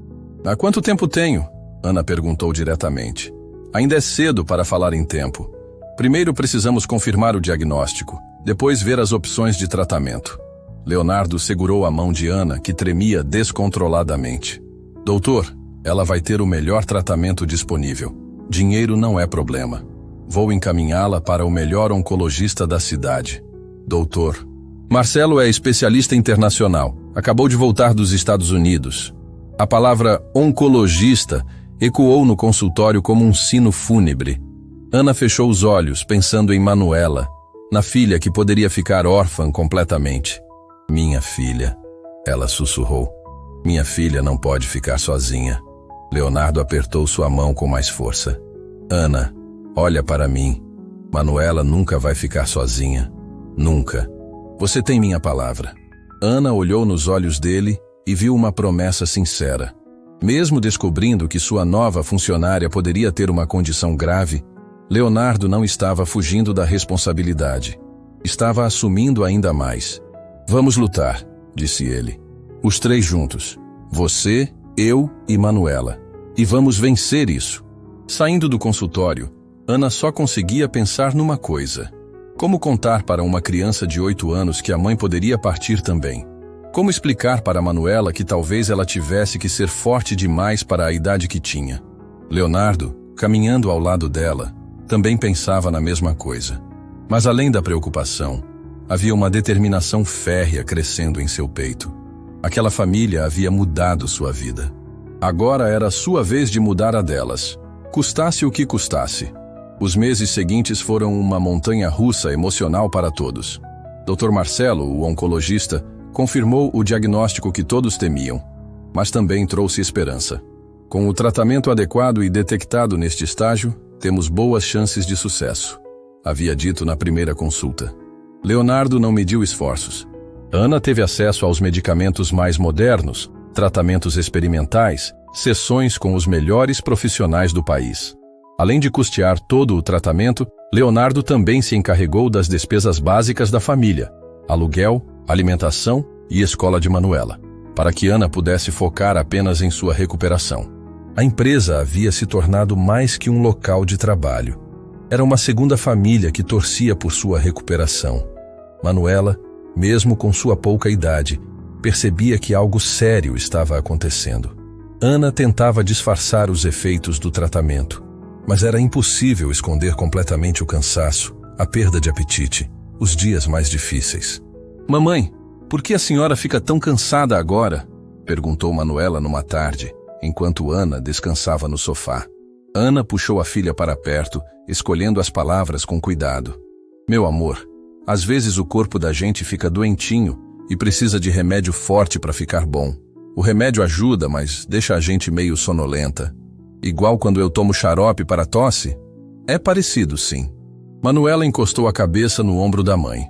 Há quanto tempo tenho? Ana perguntou diretamente. Ainda é cedo para falar em tempo. Primeiro precisamos confirmar o diagnóstico, depois ver as opções de tratamento. Leonardo segurou a mão de Ana, que tremia descontroladamente. Doutor, ela vai ter o melhor tratamento disponível. Dinheiro não é problema. Vou encaminhá-la para o melhor oncologista da cidade. Doutor. Marcelo é especialista internacional. Acabou de voltar dos Estados Unidos. A palavra oncologista ecoou no consultório como um sino fúnebre. Ana fechou os olhos, pensando em Manuela, na filha que poderia ficar órfã completamente. Minha filha, ela sussurrou. Minha filha não pode ficar sozinha. Leonardo apertou sua mão com mais força. Ana, olha para mim. Manuela nunca vai ficar sozinha. Nunca. Você tem minha palavra. Ana olhou nos olhos dele e viu uma promessa sincera. Mesmo descobrindo que sua nova funcionária poderia ter uma condição grave, Leonardo não estava fugindo da responsabilidade. Estava assumindo ainda mais. Vamos lutar, disse ele. Os 3 juntos. Você, eu e Manuela. E vamos vencer isso. Saindo do consultório, Ana só conseguia pensar numa coisa. Como contar para uma criança de 8 anos que a mãe poderia partir também? Como explicar para Manuela que talvez ela tivesse que ser forte demais para a idade que tinha? Leonardo, caminhando ao lado dela, também pensava na mesma coisa. Mas além da preocupação, havia uma determinação férrea crescendo em seu peito. Aquela família havia mudado sua vida. Agora era sua vez de mudar a delas, custasse o que custasse. Os meses seguintes foram uma montanha-russa emocional para todos. Dr. Marcelo, o oncologista, confirmou o diagnóstico que todos temiam, mas também trouxe esperança. Com o tratamento adequado e detectado neste estágio, temos boas chances de sucesso, havia dito na primeira consulta. Leonardo não mediu esforços. Ana teve acesso aos medicamentos mais modernos, tratamentos experimentais, sessões com os melhores profissionais do país. Além de custear todo o tratamento, Leonardo também se encarregou das despesas básicas da família, aluguel, alimentação e escola de Manuela, para que Ana pudesse focar apenas em sua recuperação. A empresa havia se tornado mais que um local de trabalho. Era uma segunda família que torcia por sua recuperação. Manuela, mesmo com sua pouca idade, percebia que algo sério estava acontecendo. Ana tentava disfarçar os efeitos do tratamento, mas era impossível esconder completamente o cansaço, a perda de apetite, os dias mais difíceis. «Mamãe, por que a senhora fica tão cansada agora?» perguntou Manuela numa tarde, enquanto Ana descansava no sofá. Ana puxou a filha para perto, escolhendo as palavras com cuidado. «Meu amor, às vezes o corpo da gente fica doentinho e precisa de remédio forte para ficar bom. O remédio ajuda, mas deixa a gente meio sonolenta. Igual quando eu tomo xarope para tosse? É parecido, sim». Manuela encostou a cabeça no ombro da mãe.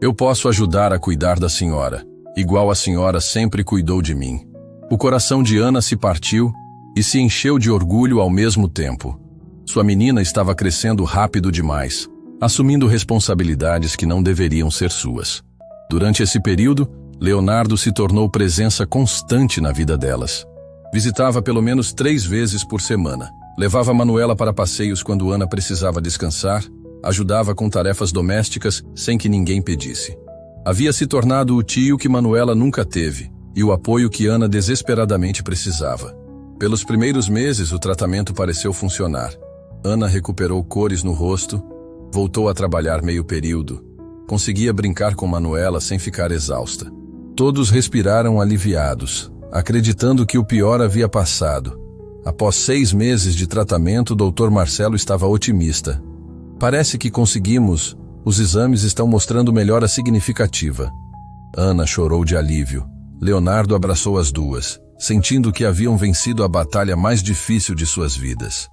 «Eu posso ajudar a cuidar da senhora, igual a senhora sempre cuidou de mim». O coração de Ana se partiu e se encheu de orgulho ao mesmo tempo. Sua menina estava crescendo rápido demais, assumindo responsabilidades que não deveriam ser suas. Durante esse período, Leonardo se tornou presença constante na vida delas. Visitava pelo menos 3 vezes por semana. Levava Manuela para passeios quando Ana precisava descansar, ajudava com tarefas domésticas sem que ninguém pedisse. Havia se tornado o tio que Manuela nunca teve e o apoio que Ana desesperadamente precisava. Pelos primeiros meses, o tratamento pareceu funcionar. Ana recuperou cores no rosto, voltou a trabalhar meio período, conseguia brincar com Manuela sem ficar exausta. Todos respiraram aliviados, acreditando que o pior havia passado. Após 6 meses de tratamento, o Dr. Marcelo estava otimista. «Parece que conseguimos. Os exames estão mostrando melhora significativa». Ana chorou de alívio. Leonardo abraçou as duas, sentindo que haviam vencido a batalha mais difícil de suas vidas.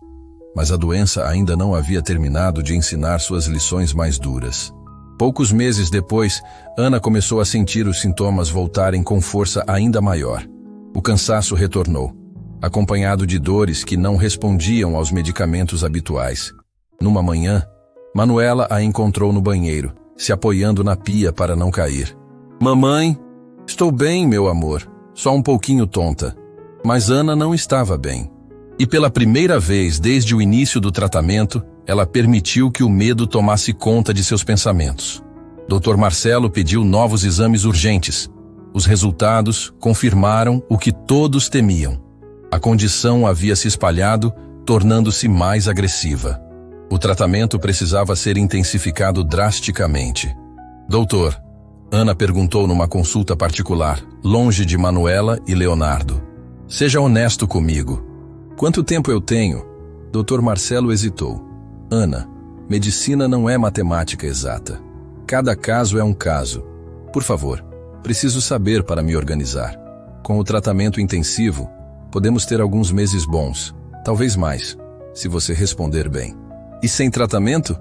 Mas a doença ainda não havia terminado de ensinar suas lições mais duras. Poucos meses depois, Ana começou a sentir os sintomas voltarem com força ainda maior. O cansaço retornou, acompanhado de dores que não respondiam aos medicamentos habituais. Numa manhã, Manuela a encontrou no banheiro, se apoiando na pia para não cair. «Mamãe, estou bem, meu amor, só um pouquinho tonta». Mas Ana não estava bem. E pela primeira vez desde o início do tratamento, ela permitiu que o medo tomasse conta de seus pensamentos. Dr. Marcelo pediu novos exames urgentes. Os resultados confirmaram o que todos temiam. A condição havia se espalhado, tornando-se mais agressiva. O tratamento precisava ser intensificado drasticamente. «Doutor», Ana perguntou numa consulta particular, longe de Manuela e Leonardo, «seja honesto comigo. Quanto tempo eu tenho?» Dr. Marcelo hesitou. «Ana, medicina não é matemática exata. Cada caso é um caso. Por favor, preciso saber para me organizar. Com o tratamento intensivo, podemos ter alguns meses bons, talvez mais, se você responder bem. E sem tratamento?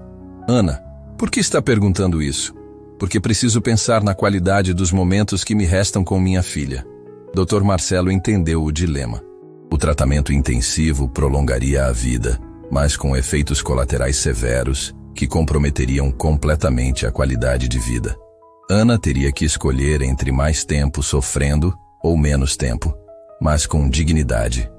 Ana, por que está perguntando isso? Porque preciso pensar na qualidade dos momentos que me restam com minha filha». Dr. Marcelo entendeu o dilema. O tratamento intensivo prolongaria a vida, mas com efeitos colaterais severos que comprometeriam completamente a qualidade de vida. Ana teria que escolher entre mais tempo sofrendo ou menos tempo, mas com dignidade.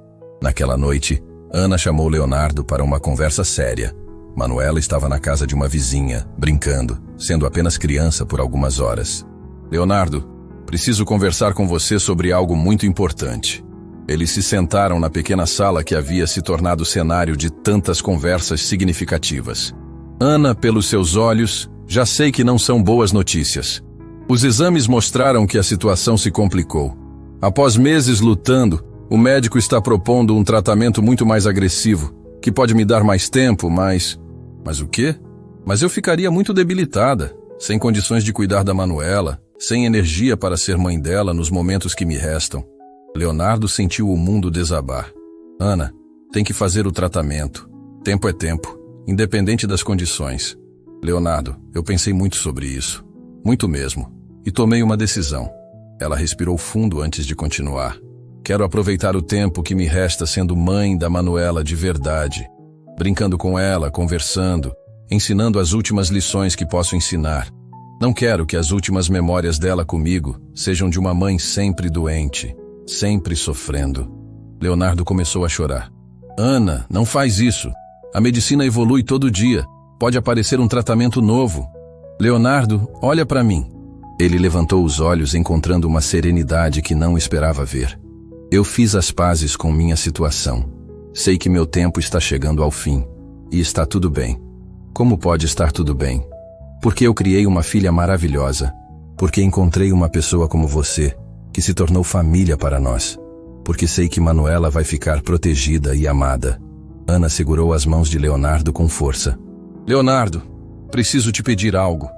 Naquela noite, Ana chamou Leonardo para uma conversa séria. Manuela estava na casa de uma vizinha, brincando, sendo apenas criança por algumas horas. «Leonardo, preciso conversar com você sobre algo muito importante». Eles se sentaram na pequena sala que havia se tornado cenário de tantas conversas significativas. «Ana, pelos seus olhos, já sei que não são boas notícias. Os exames mostraram que a situação se complicou. Após meses lutando, O médico está propondo um tratamento muito mais agressivo, que pode me dar mais tempo, mas... Mas o quê? Mas eu ficaria muito debilitada, sem condições de cuidar da Manuela, sem energia para ser mãe dela nos momentos que me restam. Leonardo sentiu o mundo desabar. Ana, tem que fazer o tratamento. Tempo é tempo, independente das condições. Leonardo, eu pensei muito sobre isso. Muito mesmo. E tomei uma decisão. Ela respirou fundo antes de continuar. Quero aproveitar o tempo que me resta sendo mãe da Manuela de verdade. Brincando com ela, conversando, ensinando as últimas lições que posso ensinar. Não quero que as últimas memórias dela comigo sejam de uma mãe sempre doente, sempre sofrendo. Leonardo começou a chorar. Ana, não faz isso. A medicina evolui todo dia. Pode aparecer um tratamento novo. Leonardo, olha para mim. Ele levantou os olhos encontrando uma serenidade que não esperava ver. Eu fiz as pazes com minha situação. Sei que meu tempo está chegando ao fim. E está tudo bem. Como pode estar tudo bem? Porque eu criei uma filha maravilhosa. Porque encontrei uma pessoa como você, que se tornou família para nós. Porque sei que Manuela vai ficar protegida e amada. Ana segurou as mãos de Leonardo com força. Leonardo, preciso te pedir algo.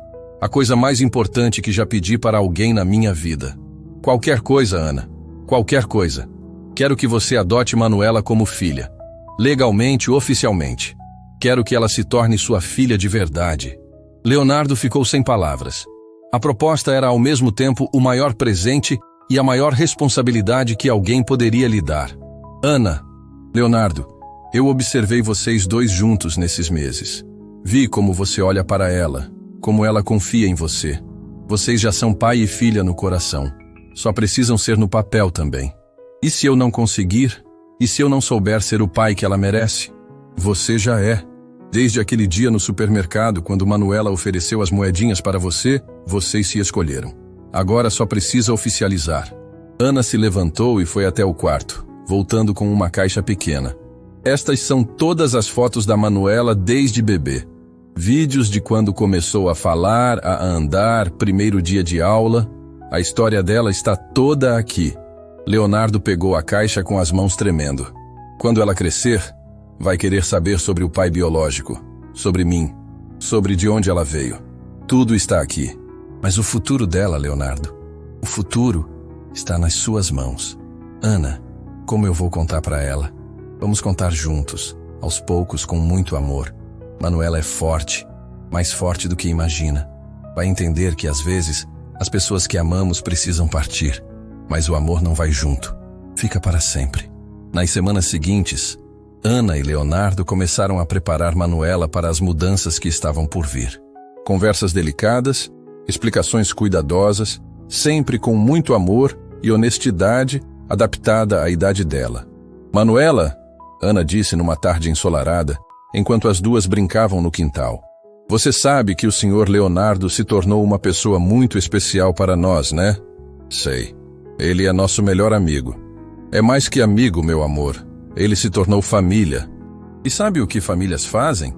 A coisa mais importante que já pedi para alguém na minha vida. Qualquer coisa, Ana. Qualquer coisa. Quero que você adote Manuela como filha. Legalmente, oficialmente. Quero que ela se torne sua filha de verdade. Leonardo ficou sem palavras. A proposta era ao mesmo tempo o maior presente e a maior responsabilidade que alguém poderia lhe dar. Ana, Leonardo, eu observei vocês dois juntos nesses meses. Vi como você olha para ela, como ela confia em você. Vocês já são pai e filha no coração. Só precisam ser no papel também. E se eu não conseguir? E se eu não souber ser o pai que ela merece? Você já é. Desde aquele dia no supermercado, quando Manuela ofereceu as moedinhas para você, vocês se escolheram. Agora só precisa oficializar. Ana se levantou e foi até o quarto, voltando com uma caixa pequena. Estas são todas as fotos da Manuela desde bebê. Vídeos de quando começou a falar, a andar, primeiro dia de aula. A história dela está toda aqui. Leonardo pegou a caixa com as mãos tremendo. Quando ela crescer, vai querer saber sobre o pai biológico, sobre mim, sobre de onde ela veio. Tudo está aqui. Mas o futuro dela, Leonardo, o futuro está nas suas mãos. Ana, como eu vou contar para ela? Vamos contar juntos, aos poucos, com muito amor. Manuela é forte, mais forte do que imagina. Vai entender que às vezes as pessoas que amamos precisam partir, mas o amor não vai junto, fica para sempre. Nas semanas seguintes, Ana e Leonardo começaram a preparar Manuela para as mudanças que estavam por vir. Conversas delicadas, explicações cuidadosas, sempre com muito amor e honestidade adaptada à idade dela. Manuela, Ana disse numa tarde ensolarada, enquanto as duas brincavam no quintal. Você sabe que o senhor Leonardo se tornou uma pessoa muito especial para nós, né? Sei. Ele é nosso melhor amigo. É mais que amigo, meu amor. Ele se tornou família. E sabe o que famílias fazem?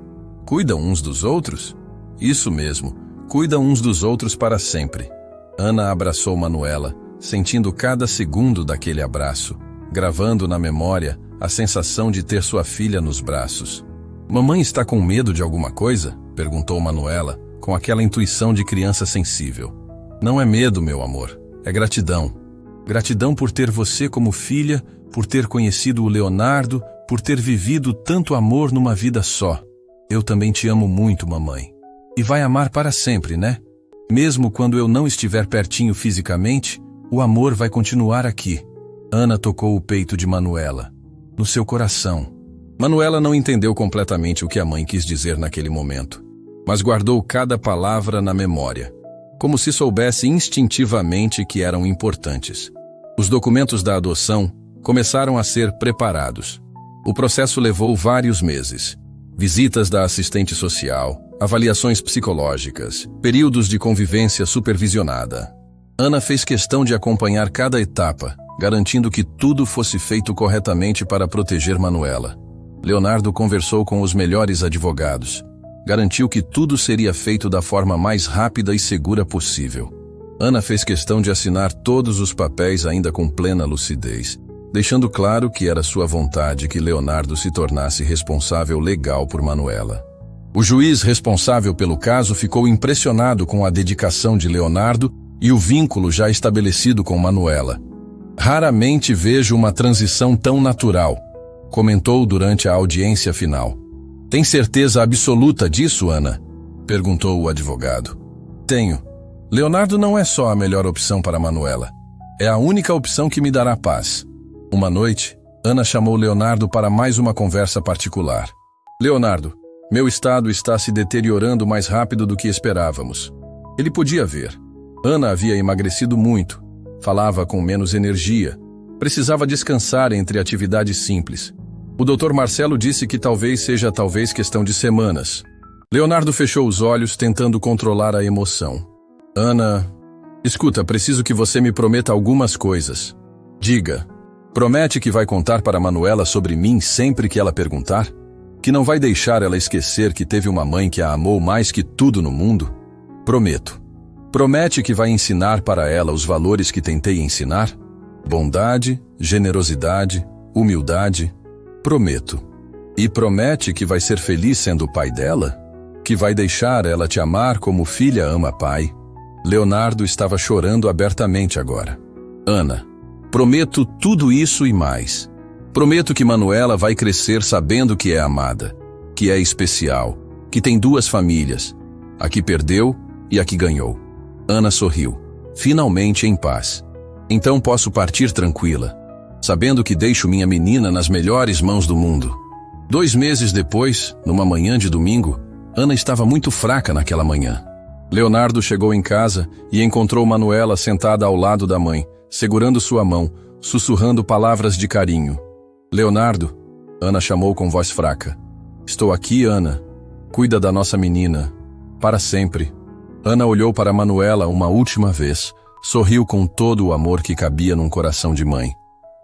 Cuidam uns dos outros? Isso mesmo, cuidam uns dos outros para sempre. Ana abraçou Manuela, sentindo cada segundo daquele abraço, gravando na memória a sensação de ter sua filha nos braços. Mamãe está com medo de alguma coisa? Perguntou Manuela, com aquela intuição de criança sensível. Não é medo, meu amor, é gratidão. Gratidão por ter você como filha, por ter conhecido o Leonardo, por ter vivido tanto amor numa vida só. Eu também te amo muito, mamãe. E vai amar para sempre, né? Mesmo quando eu não estiver pertinho fisicamente, o amor vai continuar aqui. Ana tocou o peito de Manuela, no seu coração. Manuela não entendeu completamente o que a mãe quis dizer naquele momento, mas guardou cada palavra na memória, como se soubesse instintivamente que eram importantes. Os documentos da adoção começaram a ser preparados. O processo levou vários meses. Visitas da assistente social, avaliações psicológicas, períodos de convivência supervisionada. Ana fez questão de acompanhar cada etapa, garantindo que tudo fosse feito corretamente para proteger Manuela. Leonardo conversou com os melhores advogados. Garantiu que tudo seria feito da forma mais rápida e segura possível. Ana fez questão de assinar todos os papéis ainda com plena lucidez. deixando claro que era sua vontade que Leonardo se tornasse responsável legal por Manuela. O juiz responsável pelo caso ficou impressionado com a dedicação de Leonardo e o vínculo já estabelecido com Manuela. Raramente vejo uma transição tão natural, comentou durante a audiência final. Tem certeza absoluta disso, Ana? Perguntou o advogado. Tenho. Leonardo não é só a melhor opção para Manuela. É a única opção que me dará paz. Uma noite, Ana chamou Leonardo para mais uma conversa particular. Leonardo, meu estado está se deteriorando mais rápido do que esperávamos. Ele podia ver. Ana havia emagrecido muito, falava com menos energia, precisava descansar entre atividades simples. O Dr. Marcelo disse que talvez seja questão de semanas. Leonardo fechou os olhos, tentando controlar a emoção. Ana, escuta, preciso que você me prometa algumas coisas. Diga, promete que vai contar para Manuela sobre mim sempre que ela perguntar? Que não vai deixar ela esquecer que teve uma mãe que a amou mais que tudo no mundo? Prometo. Promete que vai ensinar para ela os valores que tentei ensinar? Bondade, generosidade, humildade. Prometo. E promete que vai ser feliz sendo o pai dela? Que vai deixar ela te amar como filha ama pai? Leonardo estava chorando abertamente agora. Ana, prometo tudo isso e mais. Prometo que Manuela vai crescer sabendo que é amada, que é especial, que tem duas famílias, a que perdeu e a que ganhou. Ana sorriu, finalmente em paz. Então posso partir tranquila, sabendo que deixo minha menina nas melhores mãos do mundo. 2 meses depois, numa manhã de domingo, Ana estava muito fraca naquela manhã. Leonardo chegou em casa e encontrou Manuela sentada ao lado da mãe, segurando sua mão, sussurrando palavras de carinho. Leonardo, Ana chamou com voz fraca. Estou aqui, Ana. Cuida da nossa menina. Para sempre. Ana olhou para Manuela uma última vez, sorriu com todo o amor que cabia num coração de mãe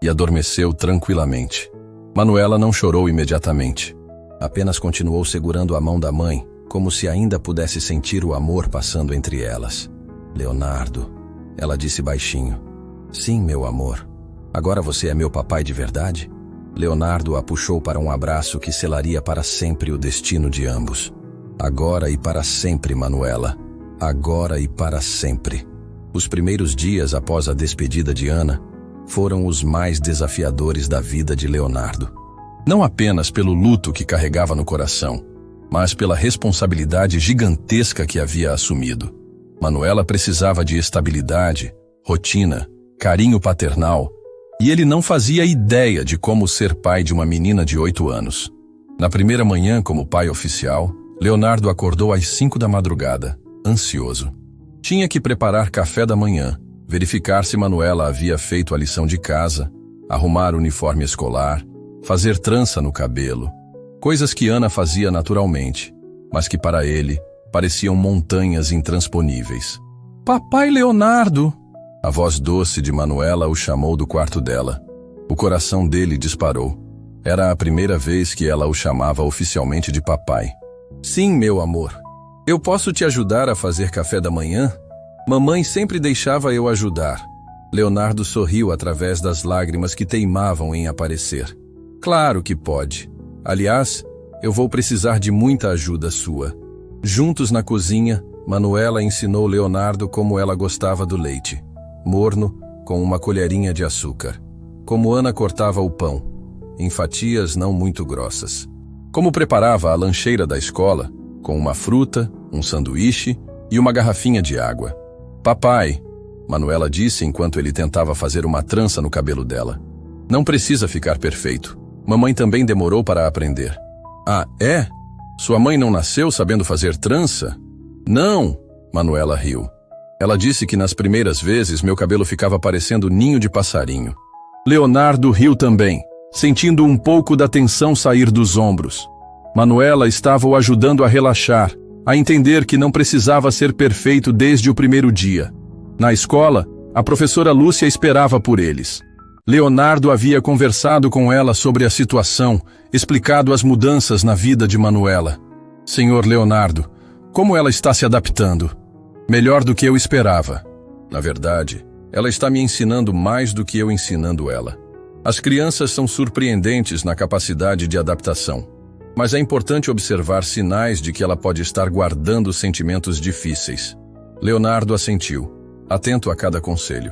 e adormeceu tranquilamente. Manuela não chorou imediatamente. Apenas continuou segurando a mão da mãe, como se ainda pudesse sentir o amor passando entre elas. Leonardo, ela disse baixinho. Sim, meu amor. Agora você é meu papai de verdade? Leonardo a puxou para um abraço que selaria para sempre o destino de ambos. Agora e para sempre, Manuela. Agora e para sempre. Os primeiros dias após a despedida de Ana foram os mais desafiadores da vida de Leonardo. Não apenas pelo luto que carregava no coração, mas pela responsabilidade gigantesca que havia assumido. Manuela precisava de estabilidade, rotina, carinho paternal, e ele não fazia ideia de como ser pai de uma menina de 8 anos. Na primeira manhã como pai oficial, Leonardo acordou às 5 da madrugada, ansioso. Tinha que preparar café da manhã, verificar se Manuela havia feito a lição de casa, arrumar o uniforme escolar, fazer trança no cabelo. Coisas que Ana fazia naturalmente, mas que para ele pareciam montanhas intransponíveis. Papai Leonardo! A voz doce de Manuela o chamou do quarto dela. O coração dele disparou. Era a primeira vez que ela o chamava oficialmente de papai. Sim, meu amor. Eu posso te ajudar a fazer café da manhã? Mamãe sempre deixava eu ajudar. Leonardo sorriu através das lágrimas que teimavam em aparecer. Claro que pode. Aliás, eu vou precisar de muita ajuda sua. Juntos na cozinha, Manuela ensinou Leonardo como ela gostava do leite. Morno, com uma colherinha de açúcar. Como Ana cortava o pão, em fatias não muito grossas. Como preparava a lancheira da escola, com uma fruta, um sanduíche e uma garrafinha de água. Papai, Manuela disse enquanto ele tentava fazer uma trança no cabelo dela. Não precisa ficar perfeito. Mamãe também demorou para aprender. Ah, é? Sua mãe não nasceu sabendo fazer trança? Não, Manuela riu. Ela disse que nas primeiras vezes meu cabelo ficava parecendo ninho de passarinho. Leonardo riu também, sentindo um pouco da tensão sair dos ombros. Manuela estava o ajudando a relaxar, a entender que não precisava ser perfeito desde o primeiro dia. Na escola, a professora Lúcia esperava por eles. Leonardo havia conversado com ela sobre a situação, explicado as mudanças na vida de Manuela. Senhor Leonardo, como ela está se adaptando? Melhor do que eu esperava. Na verdade, ela está me ensinando mais do que eu ensinando ela. As crianças são surpreendentes na capacidade de adaptação, mas é importante observar sinais de que ela pode estar guardando sentimentos difíceis. Leonardo assentiu, atento a cada conselho.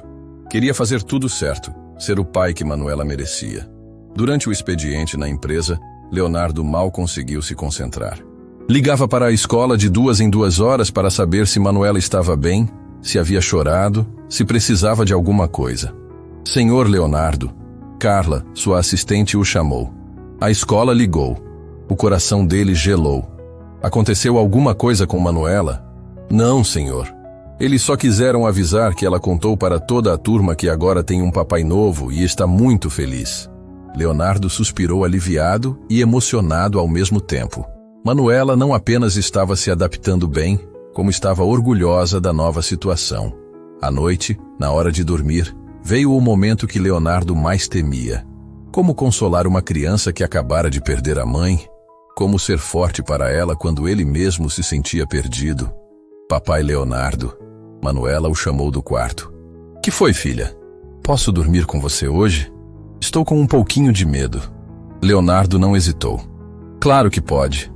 Queria fazer tudo certo, ser o pai que Manuela merecia. Durante o expediente na empresa, Leonardo mal conseguiu se concentrar. Ligava para a escola de 2 em 2 horas para saber se Manuela estava bem, se havia chorado, se precisava de alguma coisa. Senhor Leonardo, Carla, sua assistente, o chamou. A escola ligou. O coração dele gelou. Aconteceu alguma coisa com Manuela? Não, senhor. Eles só quiseram avisar que ela contou para toda a turma que agora tem um papai novo e está muito feliz. Leonardo suspirou aliviado e emocionado ao mesmo tempo. Manuela não apenas estava se adaptando bem, como estava orgulhosa da nova situação. À noite, na hora de dormir, veio o momento que Leonardo mais temia. Como consolar uma criança que acabara de perder a mãe? Como ser forte para ela quando ele mesmo se sentia perdido? Papai Leonardo. Manuela o chamou do quarto. Que foi, filha? Posso dormir com você hoje? Estou com um pouquinho de medo. Leonardo não hesitou. Claro que pode.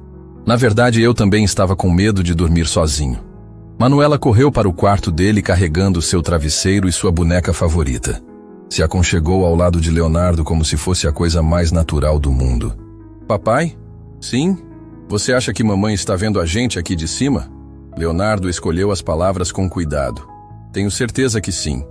Na verdade, eu também estava com medo de dormir sozinho. Manuela correu para o quarto dele carregando seu travesseiro e sua boneca favorita. Se aconchegou ao lado de Leonardo como se fosse a coisa mais natural do mundo. Papai? Sim? Você acha que mamãe está vendo a gente aqui de cima? Leonardo escolheu as palavras com cuidado. Tenho certeza que sim.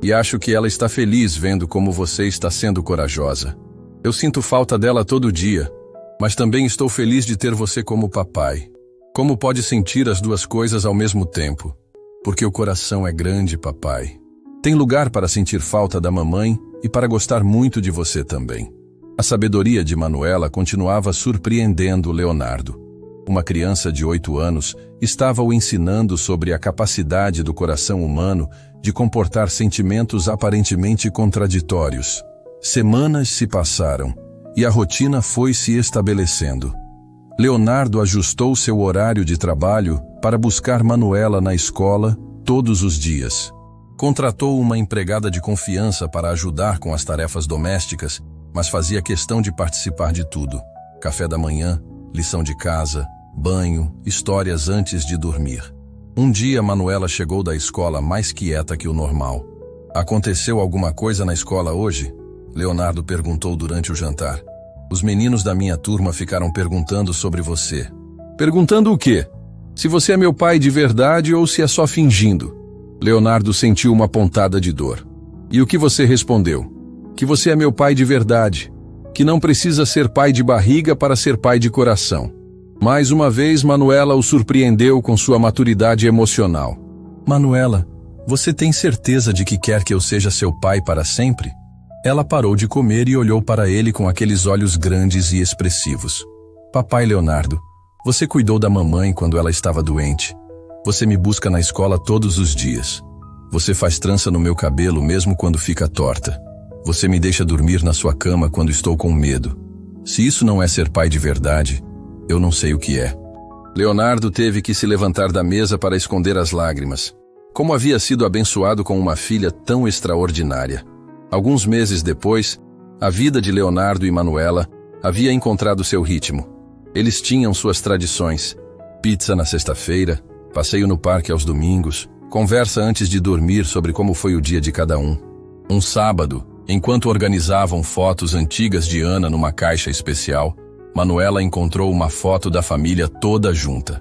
E acho que ela está feliz vendo como você está sendo corajosa. Eu sinto falta dela todo dia, mas também estou feliz de ter você como papai. Como pode sentir as duas coisas ao mesmo tempo? Porque o coração é grande, papai. Tem lugar para sentir falta da mamãe e para gostar muito de você também. A sabedoria de Manuela continuava surpreendendo Leonardo. Uma criança de 8 anos estava o ensinando sobre a capacidade do coração humano de comportar sentimentos aparentemente contraditórios. Semanas se passaram e a rotina foi se estabelecendo. Leonardo ajustou seu horário de trabalho para buscar Manuela na escola todos os dias. Contratou uma empregada de confiança para ajudar com as tarefas domésticas, mas fazia questão de participar de tudo. Café da manhã, lição de casa, banho, histórias antes de dormir. Um dia, Manuela chegou da escola mais quieta que o normal. Aconteceu alguma coisa na escola hoje? Leonardo perguntou durante o jantar. Os meninos da minha turma ficaram perguntando sobre você. Perguntando o quê? Se você é meu pai de verdade ou se é só fingindo? Leonardo sentiu uma pontada de dor. E o que você respondeu? Que você é meu pai de verdade. Que não precisa ser pai de barriga para ser pai de coração. Mais uma vez, Manuela o surpreendeu com sua maturidade emocional. Manuela, você tem certeza de que quer que eu seja seu pai para sempre? Ela parou de comer e olhou para ele com aqueles olhos grandes e expressivos. Papai Leonardo, você cuidou da mamãe quando ela estava doente. Você me busca na escola todos os dias. Você faz trança no meu cabelo mesmo quando fica torta. Você me deixa dormir na sua cama quando estou com medo. Se isso não é ser pai de verdade, eu não sei o que é. Leonardo teve que se levantar da mesa para esconder as lágrimas. Como havia sido abençoado com uma filha tão extraordinária. Alguns meses depois, a vida de Leonardo e Manuela havia encontrado seu ritmo. Eles tinham suas tradições. Pizza na sexta-feira, passeio no parque aos domingos, conversa antes de dormir sobre como foi o dia de cada um. Um sábado, enquanto organizavam fotos antigas de Ana numa caixa especial, Manuela encontrou uma foto da família toda junta.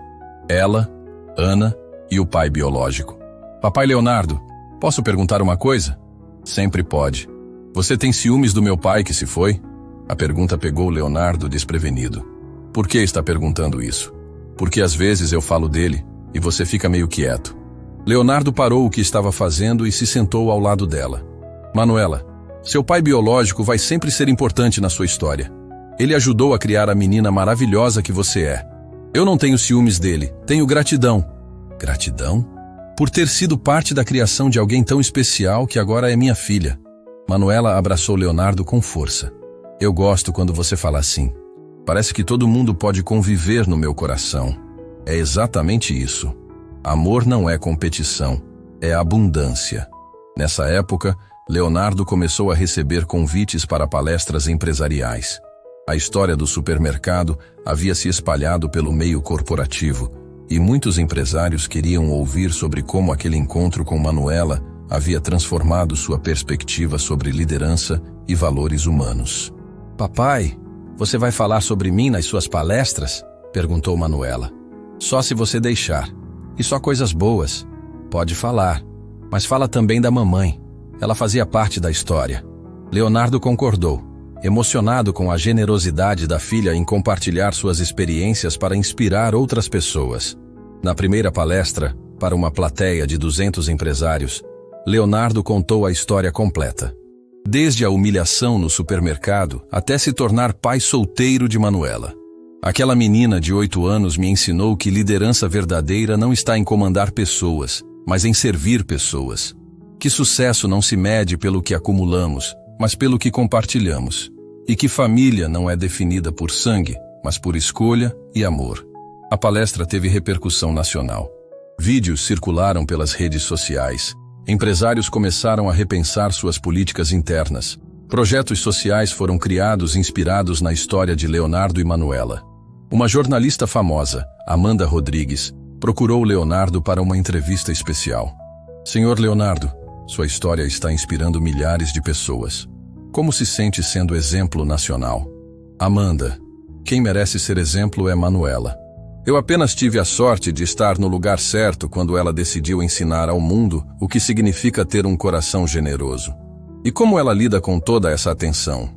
Ela, Ana e o pai biológico. Papai Leonardo, posso perguntar uma coisa? Sempre pode. Você tem ciúmes do meu pai que se foi? A pergunta pegou Leonardo desprevenido. Por que está perguntando isso? Porque às vezes eu falo dele e você fica meio quieto. Leonardo parou o que estava fazendo e se sentou ao lado dela. Manuela, seu pai biológico vai sempre ser importante na sua história. Ele ajudou a criar a menina maravilhosa que você é. Eu não tenho ciúmes dele, tenho gratidão. Gratidão? Por ter sido parte da criação de alguém tão especial que agora é minha filha. Manuela abraçou Leonardo com força. Eu gosto quando você fala assim. Parece que todo mundo pode conviver no meu coração. É exatamente isso. Amor não é competição, é abundância. Nessa época, Leonardo começou a receber convites para palestras empresariais. A história do supermercado havia se espalhado pelo meio corporativo, e muitos empresários queriam ouvir sobre como aquele encontro com Manuela havia transformado sua perspectiva sobre liderança e valores humanos. Papai, você vai falar sobre mim nas suas palestras? Perguntou Manuela. Só se você deixar. E só coisas boas. Pode falar. Mas fala também da mamãe. Ela fazia parte da história. Leonardo concordou, emocionado com a generosidade da filha em compartilhar suas experiências para inspirar outras pessoas. Na primeira palestra, para uma plateia de 200 empresários, Leonardo contou a história completa. Desde a humilhação no supermercado até se tornar pai solteiro de Manuela. Aquela menina de 8 anos me ensinou que liderança verdadeira não está em comandar pessoas, mas em servir pessoas. Que sucesso não se mede pelo que acumulamos, mas pelo que compartilhamos. E que família não é definida por sangue, mas por escolha e amor. A palestra teve repercussão nacional. Vídeos circularam pelas redes sociais. Empresários começaram a repensar suas políticas internas. Projetos sociais foram criados inspirados na história de Leonardo e Manuela. Uma jornalista famosa, Amanda Rodrigues, procurou Leonardo para uma entrevista especial. Senhor Leonardo, sua história está inspirando milhares de pessoas. Como se sente sendo exemplo nacional? Amanda, quem merece ser exemplo é Manuela. Eu apenas tive a sorte de estar no lugar certo quando ela decidiu ensinar ao mundo o que significa ter um coração generoso. E como ela lida com toda essa atenção?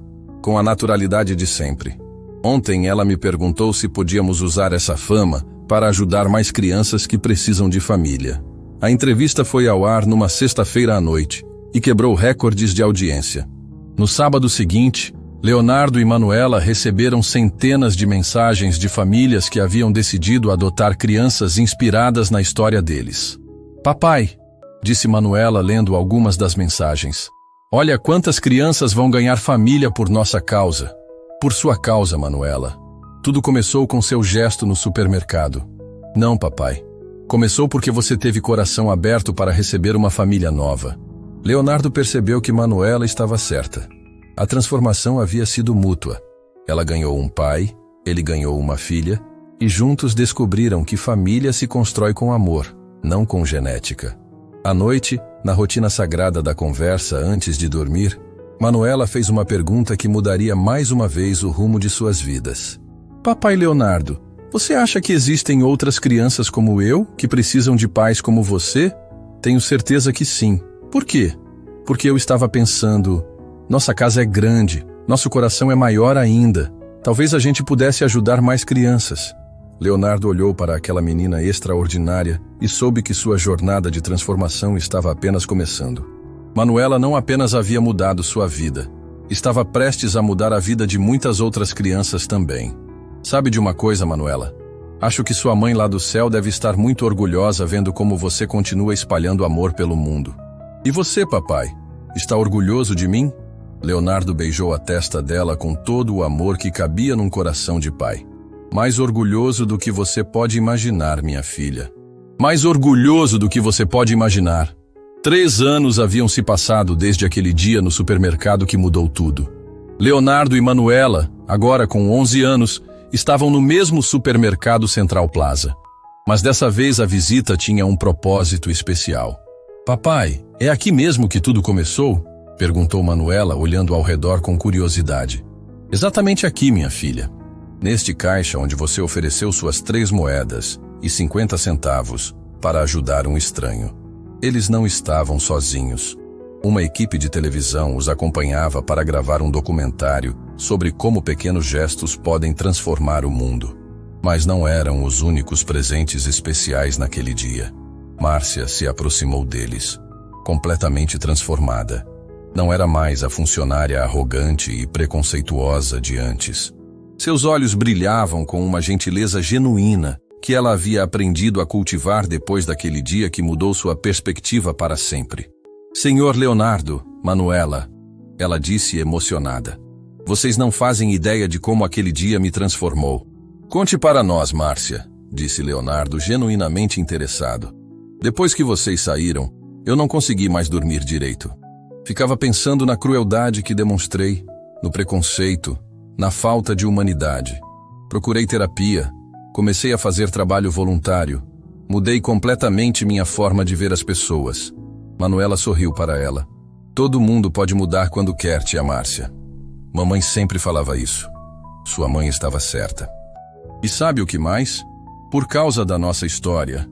Com a naturalidade de sempre. Ontem ela me perguntou se podíamos usar essa fama para ajudar mais crianças que precisam de família. A entrevista foi ao ar numa sexta-feira à noite e quebrou recordes de audiência. No sábado seguinte, Leonardo e Manuela receberam centenas de mensagens de famílias que haviam decidido adotar crianças inspiradas na história deles. Papai, disse Manuela lendo algumas das mensagens. Olha quantas crianças vão ganhar família por nossa causa. Por sua causa, Manuela. Tudo começou com seu gesto no supermercado. Não, papai. Começou porque você teve coração aberto para receber uma família nova. Leonardo percebeu que Manuela estava certa. A transformação havia sido mútua. Ela ganhou um pai, ele ganhou uma filha, e juntos descobriram que família se constrói com amor, não com genética. À noite, na rotina sagrada da conversa antes de dormir, Manuela fez uma pergunta que mudaria mais uma vez o rumo de suas vidas. Papai Leonardo, você acha que existem outras crianças como eu, que precisam de pais como você? Tenho certeza que sim. Por quê? Porque eu estava pensando, nossa casa é grande, nosso coração é maior ainda. Talvez a gente pudesse ajudar mais crianças. Leonardo olhou para aquela menina extraordinária e soube que sua jornada de transformação estava apenas começando. Manuela não apenas havia mudado sua vida, estava prestes a mudar a vida de muitas outras crianças também. Sabe de uma coisa, Manuela? Acho que sua mãe lá do céu deve estar muito orgulhosa vendo como você continua espalhando amor pelo mundo. E você, papai? Está orgulhoso de mim? Leonardo beijou a testa dela com todo o amor que cabia num coração de pai. Mais orgulhoso do que você pode imaginar, minha filha. Mais orgulhoso do que você pode imaginar. 3 anos haviam se passado desde aquele dia no supermercado que mudou tudo. Leonardo e Manuela, agora com 11 anos, estavam no mesmo supermercado Central Plaza. Mas dessa vez a visita tinha um propósito especial. Papai, é aqui mesmo que tudo começou? Perguntou Manuela, olhando ao redor com curiosidade. Exatamente aqui, minha filha. Neste caixa onde você ofereceu suas 3 moedas e 50 centavos para ajudar um estranho. Eles não estavam sozinhos. Uma equipe de televisão os acompanhava para gravar um documentário sobre como pequenos gestos podem transformar o mundo. Mas não eram os únicos presentes especiais naquele dia. Márcia se aproximou deles, completamente transformada. Não era mais a funcionária arrogante e preconceituosa de antes. Seus olhos brilhavam com uma gentileza genuína que ela havia aprendido a cultivar depois daquele dia que mudou sua perspectiva para sempre. Senhor Leonardo, Manuela, ela disse emocionada. Vocês não fazem ideia de como aquele dia me transformou. Conte para nós, Márcia, disse Leonardo genuinamente interessado. Depois que vocês saíram, eu não consegui mais dormir direito. Ficava pensando na crueldade que demonstrei, no preconceito, na falta de humanidade. Procurei terapia, comecei a fazer trabalho voluntário, mudei completamente minha forma de ver as pessoas. Manuela sorriu para ela. Todo mundo pode mudar quando quer, tia Márcia. Mamãe sempre falava isso. Sua mãe estava certa. E sabe o que mais? Por causa da nossa história,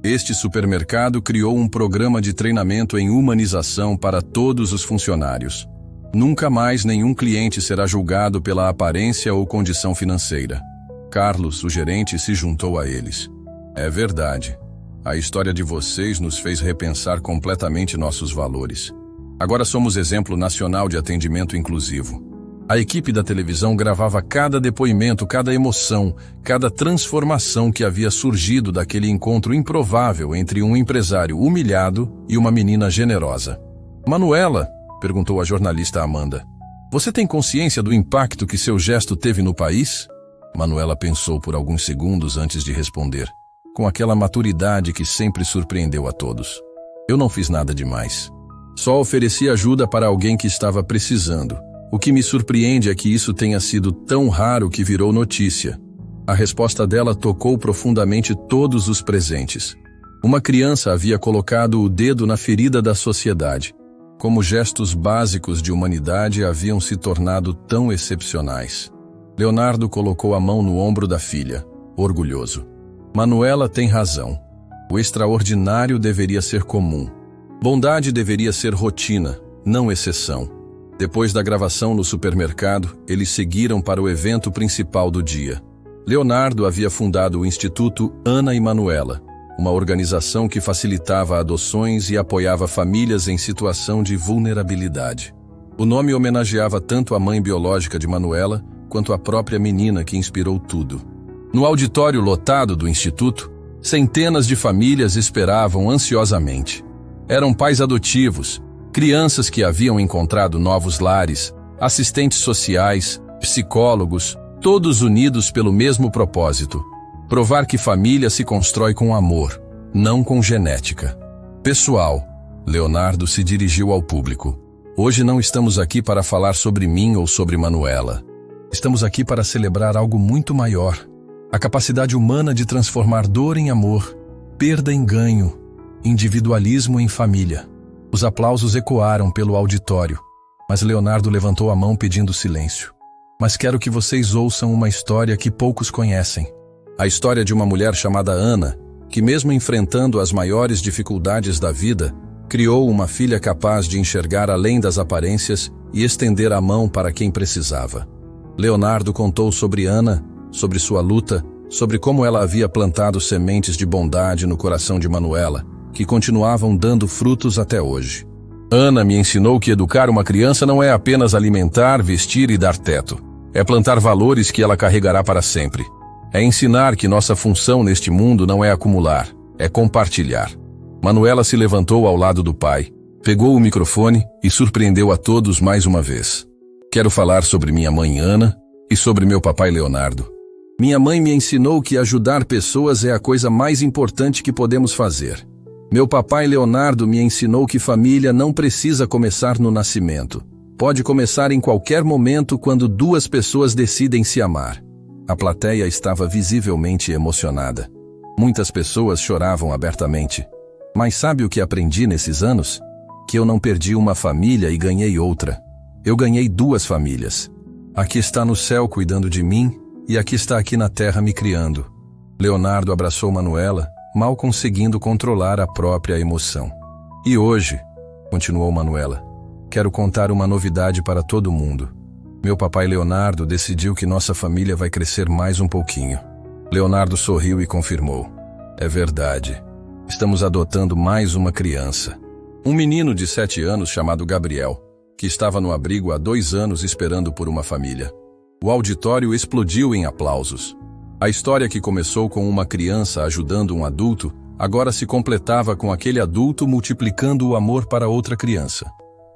este supermercado criou um programa de treinamento em humanização para todos os funcionários. Nunca mais nenhum cliente será julgado pela aparência ou condição financeira. Carlos, o gerente, se juntou a eles. É verdade. A história de vocês nos fez repensar completamente nossos valores. Agora somos exemplo nacional de atendimento inclusivo. A equipe da televisão gravava cada depoimento, cada emoção, cada transformação que havia surgido daquele encontro improvável entre um empresário humilhado e uma menina generosa. Manuela, perguntou a jornalista Amanda, você tem consciência do impacto que seu gesto teve no país? Manuela pensou por alguns segundos antes de responder, com aquela maturidade que sempre surpreendeu a todos. Eu não fiz nada demais. Só ofereci ajuda para alguém que estava precisando. O que me surpreende é que isso tenha sido tão raro que virou notícia. A resposta dela tocou profundamente todos os presentes. Uma criança havia colocado o dedo na ferida da sociedade. Como gestos básicos de humanidade haviam se tornado tão excepcionais. Leonardo colocou a mão no ombro da filha, orgulhoso. Manuela tem razão. O extraordinário deveria ser comum. Bondade deveria ser rotina, não exceção. Depois da gravação no supermercado, eles seguiram para o evento principal do dia. Leonardo havia fundado o Instituto Ana e Manuela, uma organização que facilitava adoções e apoiava famílias em situação de vulnerabilidade. O nome homenageava tanto a mãe biológica de Manuela, quanto a própria menina que inspirou tudo. No auditório lotado do Instituto, centenas de famílias esperavam ansiosamente. Eram pais adotivos, crianças que haviam encontrado novos lares, assistentes sociais, psicólogos, todos unidos pelo mesmo propósito: provar que família se constrói com amor, não com genética. Pessoal, Leonardo se dirigiu ao público. Hoje não estamos aqui para falar sobre mim ou sobre Manuela. Estamos aqui para celebrar algo muito maior: a capacidade humana de transformar dor em amor, perda em ganho, individualismo em família. Os aplausos ecoaram pelo auditório, mas Leonardo levantou a mão pedindo silêncio. Mas quero que vocês ouçam uma história que poucos conhecem. A história de uma mulher chamada Ana, que mesmo enfrentando as maiores dificuldades da vida, criou uma filha capaz de enxergar além das aparências e estender a mão para quem precisava. Leonardo contou sobre Ana, sobre sua luta, sobre como ela havia plantado sementes de bondade no coração de Manuela, que continuavam dando frutos até hoje. Ana me ensinou que educar uma criança não é apenas alimentar, vestir e dar teto. É plantar valores que ela carregará para sempre. É ensinar que nossa função neste mundo não é acumular, é compartilhar. Manuela se levantou ao lado do pai, pegou o microfone e surpreendeu a todos mais uma vez. Quero falar sobre minha mãe Ana e sobre meu papai Leonardo. Minha mãe me ensinou que ajudar pessoas é a coisa mais importante que podemos fazer. Meu papai Leonardo me ensinou que família não precisa começar no nascimento. Pode começar em qualquer momento quando duas pessoas decidem se amar. A plateia estava visivelmente emocionada. Muitas pessoas choravam abertamente. Mas sabe o que aprendi nesses anos? Que eu não perdi uma família e ganhei outra. Eu ganhei duas famílias. Aqui está no céu cuidando de mim e aqui está aqui na terra me criando. Leonardo abraçou Manuela, mal conseguindo controlar a própria emoção. E hoje, continuou Manuela, quero contar uma novidade para todo mundo. Meu papai Leonardo decidiu que nossa família vai crescer mais um pouquinho. Leonardo sorriu e confirmou. É verdade. Estamos adotando mais uma criança. Um menino de 7 anos chamado Gabriel, que estava no abrigo há 2 anos esperando por uma família. O auditório explodiu em aplausos. A história que começou com uma criança ajudando um adulto, agora se completava com aquele adulto multiplicando o amor para outra criança.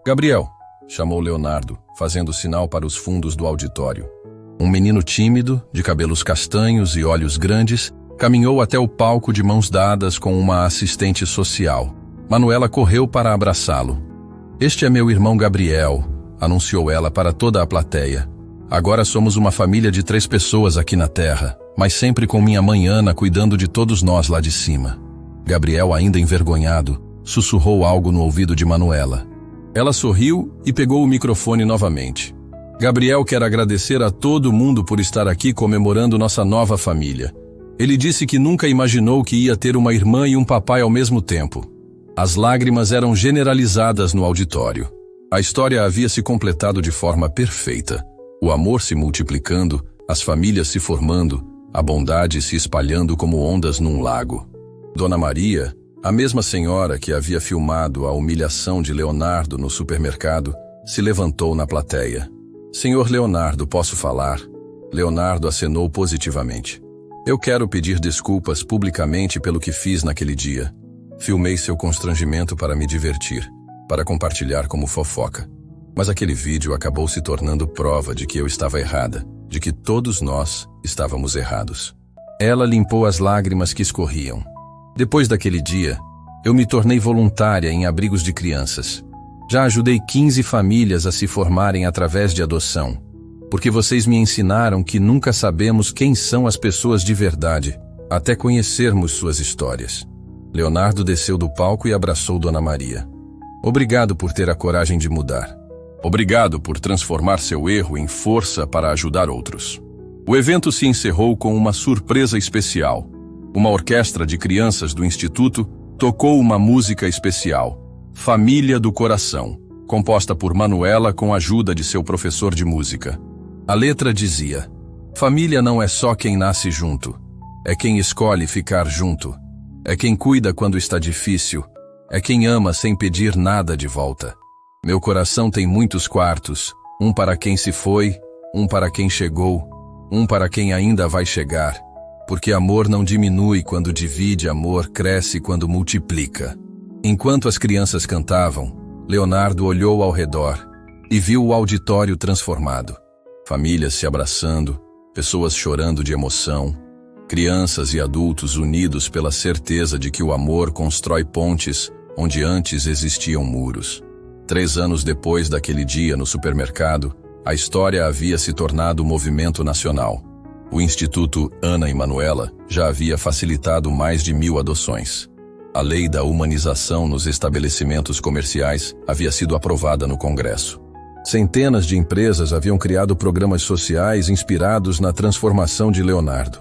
Gabriel, chamou Leonardo, fazendo sinal para os fundos do auditório. Um menino tímido, de cabelos castanhos e olhos grandes, caminhou até o palco de mãos dadas com uma assistente social. Manuela correu para abraçá-lo. Este é meu irmão Gabriel, anunciou ela para toda a plateia. Agora somos uma família de 3 pessoas aqui na Terra, mas sempre com minha mãe Ana cuidando de todos nós lá de cima. Gabriel, ainda envergonhado, sussurrou algo no ouvido de Manuela. Ela sorriu e pegou o microfone novamente. Gabriel quer agradecer a todo mundo por estar aqui comemorando nossa nova família. Ele disse que nunca imaginou que ia ter uma irmã e um papai ao mesmo tempo. As lágrimas eram generalizadas no auditório. A história havia se completado de forma perfeita. O amor se multiplicando, as famílias se formando, a bondade se espalhando como ondas num lago. Dona Maria, a mesma senhora que havia filmado a humilhação de Leonardo no supermercado, se levantou na plateia. Senhor Leonardo, posso falar? Leonardo acenou positivamente. Eu quero pedir desculpas publicamente pelo que fiz naquele dia. Filmei seu constrangimento para me divertir, para compartilhar como fofoca. Mas aquele vídeo acabou se tornando prova de que eu estava errada, de que todos nós estávamos errados. Ela limpou as lágrimas que escorriam. Depois daquele dia, eu me tornei voluntária em abrigos de crianças. Já ajudei 15 famílias a se formarem através de adoção, porque vocês me ensinaram que nunca sabemos quem são as pessoas de verdade, até conhecermos suas histórias. Leonardo desceu do palco e abraçou Dona Maria. Obrigado por ter a coragem de mudar. Obrigado por transformar seu erro em força para ajudar outros. O evento se encerrou com uma surpresa especial. Uma orquestra de crianças do Instituto tocou uma música especial, Família do Coração, composta por Manuela com a ajuda de seu professor de música. A letra dizia: família não é só quem nasce junto, é quem escolhe ficar junto, é quem cuida quando está difícil, é quem ama sem pedir nada de volta. Meu coração tem muitos quartos, um para quem se foi, um para quem chegou, um para quem ainda vai chegar, porque amor não diminui quando divide, amor cresce quando multiplica. Enquanto as crianças cantavam, Leonardo olhou ao redor e viu o auditório transformado. Famílias se abraçando, pessoas chorando de emoção, crianças e adultos unidos pela certeza de que o amor constrói pontes onde antes existiam muros. 3 anos depois daquele dia no supermercado, a história havia se tornado um movimento nacional. O Instituto Ana e Manuela já havia facilitado mais de 1000 adoções. A lei da humanização nos estabelecimentos comerciais havia sido aprovada no Congresso. Centenas de empresas haviam criado programas sociais inspirados na transformação de Leonardo.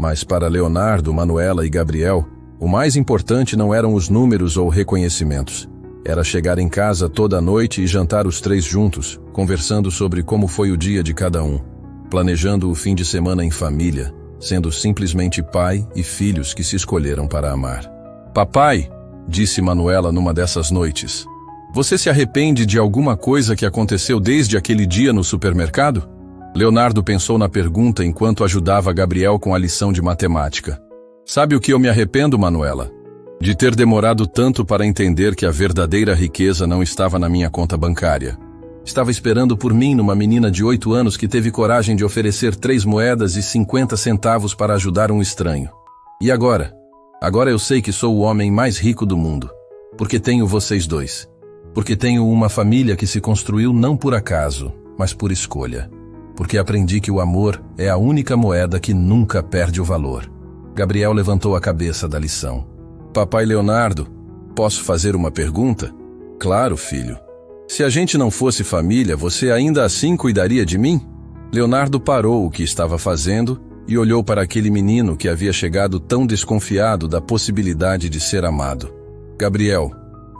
Mas para Leonardo, Manuela e Gabriel, o mais importante não eram os números ou reconhecimentos. Era chegar em casa toda noite e jantar os 3 juntos, conversando sobre como foi o dia de cada um, planejando o fim de semana em família, sendo simplesmente pai e filhos que se escolheram para amar. Papai, disse Manuela numa dessas noites, você se arrepende de alguma coisa que aconteceu desde aquele dia no supermercado? Leonardo pensou na pergunta enquanto ajudava Gabriel com a lição de matemática. Sabe o que eu me arrependo, Manuela? De ter demorado tanto para entender que a verdadeira riqueza não estava na minha conta bancária. Estava esperando por mim numa menina de 8 anos que teve coragem de oferecer 3 moedas e 50 centavos para ajudar um estranho. E agora? Agora eu sei que sou o homem mais rico do mundo, porque tenho vocês dois. Porque tenho uma família que se construiu não por acaso, mas por escolha. Porque aprendi que o amor é a única moeda que nunca perde o valor. Gabriel levantou a cabeça da lição. Papai Leonardo, posso fazer uma pergunta? Claro, filho. Se a gente não fosse família, você ainda assim cuidaria de mim? Leonardo parou o que estava fazendo e olhou para aquele menino que havia chegado tão desconfiado da possibilidade de ser amado. Gabriel,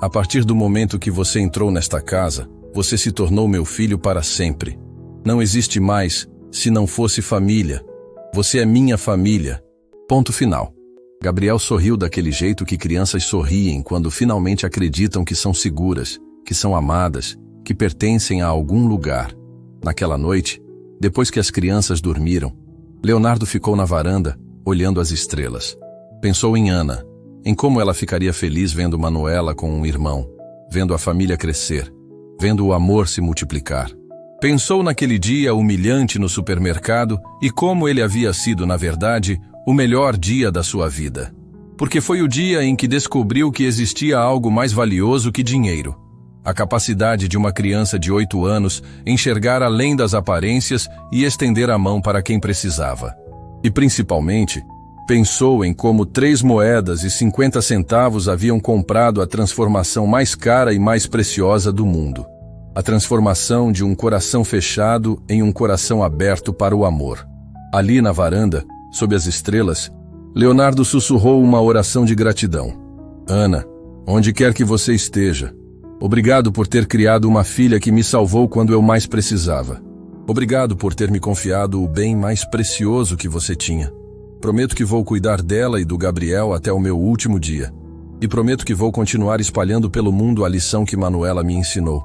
a partir do momento que você entrou nesta casa, você se tornou meu filho para sempre. Não existe mais se não fosse família. Você é minha família. Ponto final. Gabriel sorriu daquele jeito que crianças sorriem quando finalmente acreditam que são seguras, que são amadas, que pertencem a algum lugar. Naquela noite, depois que as crianças dormiram, Leonardo ficou na varanda, olhando as estrelas. Pensou em Ana, em como ela ficaria feliz vendo Manuela com um irmão, vendo a família crescer, vendo o amor se multiplicar. Pensou naquele dia humilhante no supermercado e como ele havia sido, na verdade, o melhor dia da sua vida. Porque foi o dia em que descobriu que existia algo mais valioso que dinheiro. A capacidade de uma criança de 8 anos enxergar além das aparências e estender a mão para quem precisava. E, principalmente, pensou em como 3 moedas e 50 centavos haviam comprado a transformação mais cara e mais preciosa do mundo. A transformação de um coração fechado em um coração aberto para o amor. Ali na varanda, sob as estrelas, Leonardo sussurrou uma oração de gratidão. Ana, onde quer que você esteja, obrigado por ter criado uma filha que me salvou quando eu mais precisava. Obrigado por ter me confiado o bem mais precioso que você tinha. Prometo que vou cuidar dela e do Gabriel até o meu último dia. E prometo que vou continuar espalhando pelo mundo a lição que Manuela me ensinou.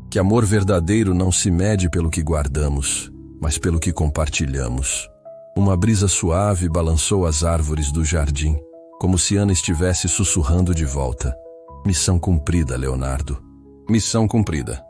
Que amor verdadeiro não se mede pelo que guardamos, mas pelo que compartilhamos. Uma brisa suave balançou as árvores do jardim, como se Ana estivesse sussurrando de volta. Missão cumprida, Leonardo. Missão cumprida.